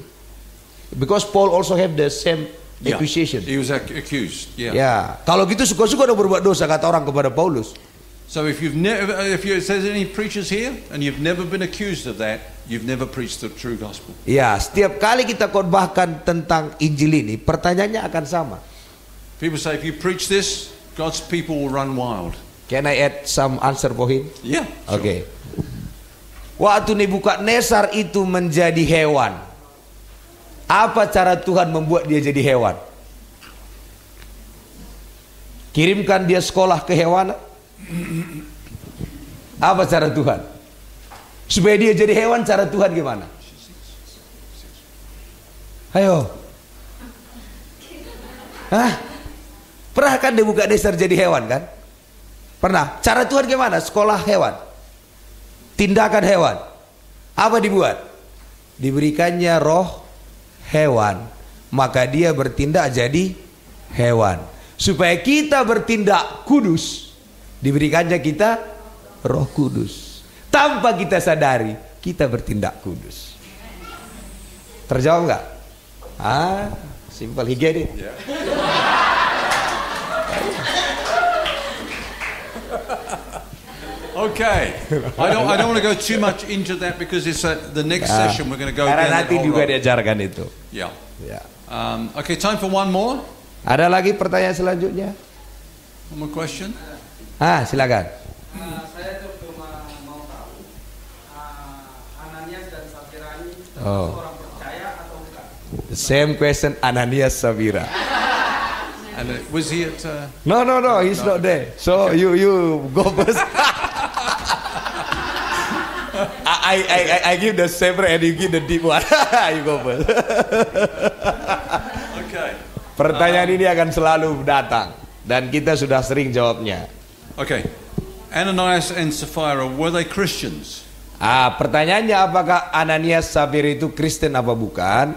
Because Paul also have the same Yeah. accusation. He was accused. Yeah. Ya, kalau gitu suka-suka dong berbuat dosa, kata orang kepada Paulus. So if there's any preachers here and you've never been accused of that, you've never preached the true gospel. Ya, setiap kali kita khotbahkan tentang Injil ini, pertanyaannya akan sama. People say if you preach this, God's people will run wild. Can I add some answer for him? Yeah. Oke. Waktu Nebukadnezar itu menjadi hewan, apa cara Tuhan membuat dia jadi hewan? Kirimkan dia sekolah kehewanan? Apa cara Tuhan? Supaya dia jadi hewan, cara Tuhan gimana? Ayo. Hah? Pernah kan Nebukadnezar jadi hewan kan? Pernah. Cara Tuhan gimana? Sekolah hewan. Tindakan hewan. Apa dibuat? Diberikannya roh hewan, maka dia bertindak jadi hewan. Supaya kita bertindak kudus, diberikannya kita Roh Kudus. Tanpa kita sadari, kita bertindak kudus. Terjawab nggak? Simple, he get it. Yeah. Okay. I don't want to go too much into that because it's the next session we're going to go down Karena that nanti whole juga road. diajarkan itu. Yeah. Ya. Okay, time for one more. Ada lagi pertanyaan selanjutnya? One more question. Silakan. Saya cuma mau tahu Ananias dan Safira ini Oh. orang percaya atau bukan? The same question Ananias Safira. And was he at? No, he's not there. So you go first. I give the safer and you give the deep one. You go first. Okay. Pertanyaan ini akan selalu datang dan kita sudah sering jawabnya. Okay. Ananias and Sapphira, were they Christians? Pertanyaannya apakah Ananias Safira itu Kristen apa bukan?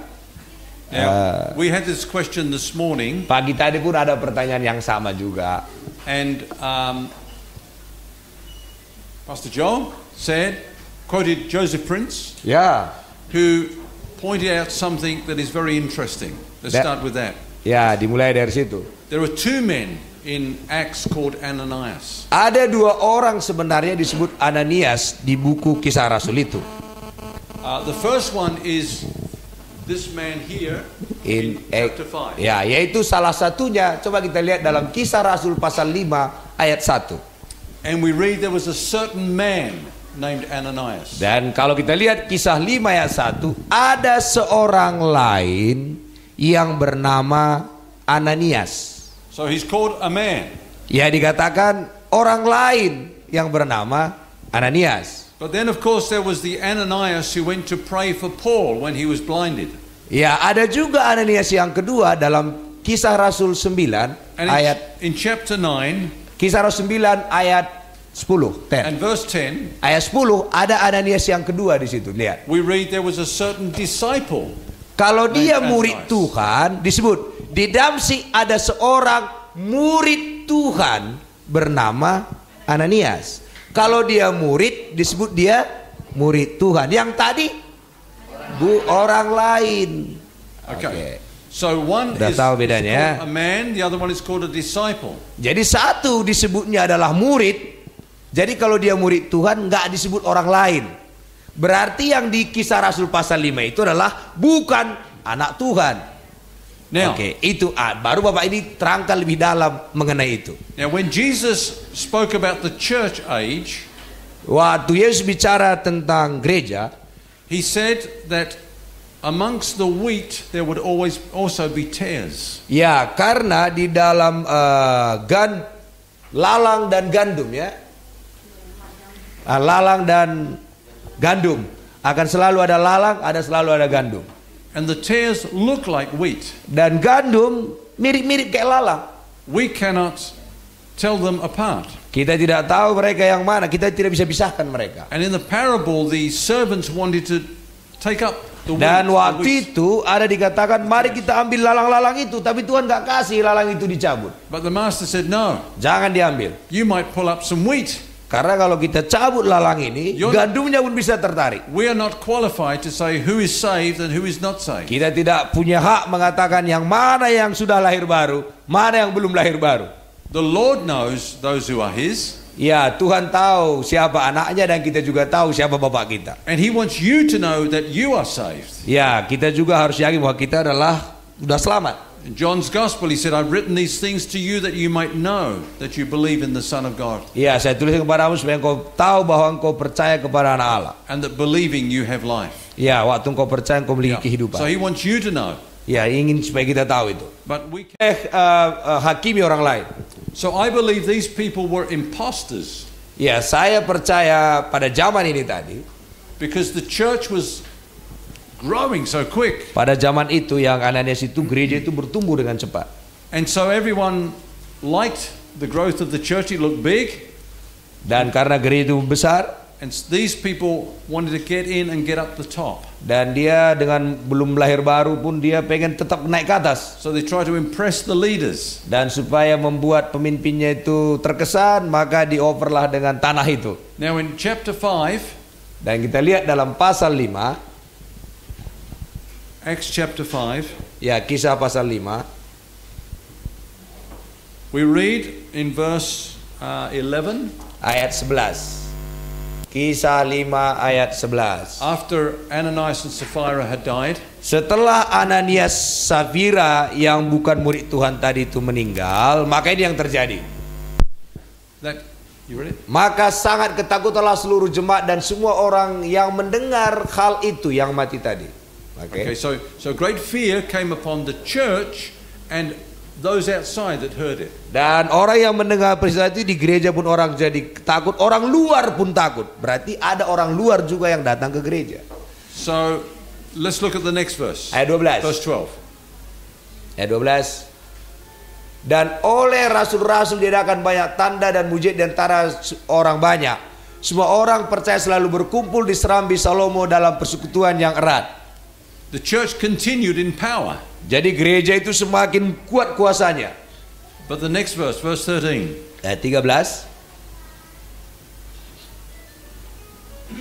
Now, we had this question this morning, Pagi tadi pun ada pertanyaan yang sama juga. and Pastor Joel quoted Joseph Prince, Ya, who pointed out something that is very interesting. Let's That- start with that. ya dimulai dari situ. There are two men in Acts called Ananias. Ada dua orang sebenarnya disebut Ananias di buku Kisah Rasul itu. The first one is this man here in chapter 5. Ya, yaitu salah satunya. Coba kita lihat dalam Kisah Rasul pasal 5 ayat 1. And we read there was a certain man named Ananias. Dan kalau kita lihat Kisah 5 ayat 1, ada seorang lain yang bernama Ananias. So he's called a man. Ya, dikatakan orang lain yang bernama Ananias. But then of course there was the Ananias who went to pray for Paul when he was blinded. Ya, ada juga Ananias yang kedua dalam Kisah Rasul 9 And ayat in chapter 9 Kisah Rasul 9 ayat 10. and verse 10, Ayat 10 ada Ananias yang kedua di situ. Lihat. we read there was a certain disciple. Kalau dia Ananias. murid Tuhan, disebut di Damsyik ada seorang murid Tuhan bernama Ananias. Kalau dia murid, disebut dia murid Tuhan. Yang tadi orang lain. Okay. So one Udah is tahu called bedanya, ya? a man, the other one is called a disciple. Jadi satu disebutnya adalah murid. Jadi kalau dia murid Tuhan nggak disebut orang lain. Berarti yang di Kisah Rasul pasal 5 itu adalah bukan anak Tuhan. Now, Oke, itu baru Bapak ini terangkan lebih dalam mengenai itu. now when Jesus spoke about the church age, Waktu Yesus bicara tentang gereja, he said that amongst the wheat there would always also be tares. ya karena di dalam lalang dan gandum ya, lalang dan gandum akan selalu ada lalang, ada selalu ada gandum. And the tares look like wheat. Dan gandum mirip-mirip kayak lalang. We cannot tell them apart. Kita tidak tahu mereka yang mana, kita tidak bisa pisahkan mereka. And in the parable, the servants wanted to take up the wheat. Dan the waktu wheat. itu ada dikatakan mari kita ambil lalang-lalang itu, tapi Tuhan gak kasih lalang itu dicabut. But the master said, no, Jangan diambil. you might pull up some wheat. Karena kalau kita cabut lalang ini, gandumnya pun bisa tertarik. We are not qualified to say who is saved and who is not saved. Kita tidak punya hak mengatakan yang mana yang sudah lahir baru, mana yang belum lahir baru. The Lord knows those who are His, Ya, Tuhan tahu siapa anaknya dan kita juga tahu siapa bapak kita. and He wants you to know that you are saved. Ya, kita juga harus yakin bahwa kita adalah sudah selamat. In John's Gospel, he said, I've written these things to you that you might know that you believe in the Son of God, Ya, saya tulis kepadamu supaya engkau tahu bahwa engkau percaya kepada anak Allah. and that believing you have life. Ya, waktu engkau percaya engkau memiliki Yeah. kehidupan. So He wants you to know. Ya, ingin supaya kita tahu itu. But we can. Hakimi orang lain. So I believe these people were imposters Ya, saya percaya pada zaman ini tadi, because the church was growing so quick. pada zaman itu yang Ananias itu gereja itu bertumbuh dengan cepat. And so everyone liked the growth of the church. It looked big. Dan karena gereja itu besar, And these people wanted to get in and get up the top. dan dia dengan belum lahir baru pun dia pengen tetap naik ke atas. So they try to impress the leaders. Dan supaya membuat pemimpinnya itu terkesan, maka dioverlah dengan tanah itu. Now in chapter 5, Dan kita lihat dalam pasal 5, Acts chapter 5, ya Kisah pasal 5, we read in verse 11, ayat 11. Kisah 5 ayat 11. after Ananias and Sapphira had died, Setelah Ananias Safira yang bukan murid Tuhan tadi itu meninggal, maka ini yang terjadi. that you read it? Maka sangat ketakutanlah seluruh jemaat dan semua orang yang mendengar hal itu yang mati tadi. Okay, so great fear came upon the church and those outside that heard it. Dan orang yang mendengar peristiwa itu di gereja pun orang jadi takut, orang luar pun takut. Berarti ada orang luar juga yang datang ke gereja. So let's look at the next verse. Ayat 12. Verse 12. Ayat 12. Dan oleh rasul-rasul diadakan banyak tanda dan mujizat di antara orang banyak. Semua orang percaya selalu berkumpul di serambi Salomo dalam persekutuan yang erat. The church continued in power. Jadi gereja itu semakin kuat kuasanya. But the next verse, verse 13. Ayat 13.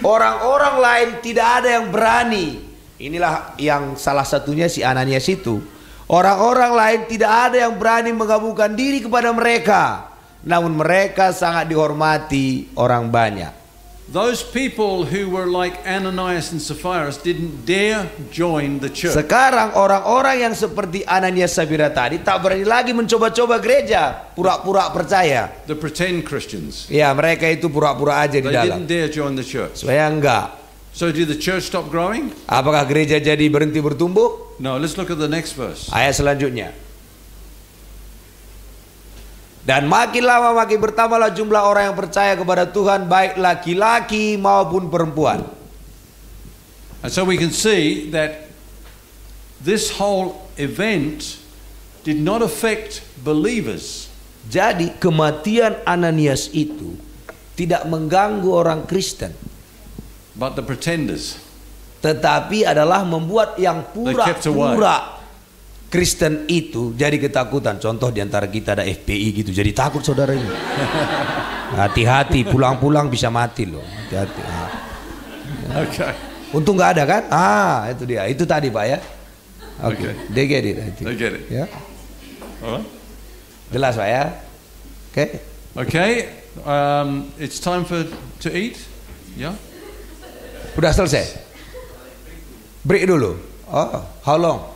Orang-orang lain tidak ada yang berani. Inilah yang salah satunya si Ananias itu. Orang-orang lain tidak ada yang berani menggabungkan diri kepada mereka. Namun mereka sangat dihormati orang banyak. Those people who were like Ananias and Sapphira didn't dare join the church. Sekarang orang-orang yang seperti Ananias Safira tadi tak berani lagi mencoba-coba gereja, pura-pura percaya. The pretend Christians. Ya, mereka itu pura-pura aja di They dalam. didn't dare join the church. Supaya enggak. So did the church stop growing? Apakah gereja jadi berhenti bertumbuh? No, let's look at the next verse. Ayat selanjutnya. Dan makin lama makin bertambahlah jumlah orang yang percaya kepada Tuhan, baik laki-laki maupun perempuan. And so we can see that this whole event did not affect believers. Jadi kematian Ananias itu tidak mengganggu orang Kristen, But the pretenders. tetapi adalah membuat yang kept away. pura-pura Kristen itu jadi ketakutan. Contoh diantara kita ada FPI gitu, jadi takut saudara ini. Hati-hati, pulang-pulang bisa mati loh. Hati-hati. Okay. Untung nggak ada kan? Itu dia. Itu tadi Pak ya. Oke. Okay. They get it. I think. They get it. Ya. All right. Jelas Pak ya. Oke. Okay. It's time to eat. Yeah. Udah selesai. Break dulu. Oh, how long?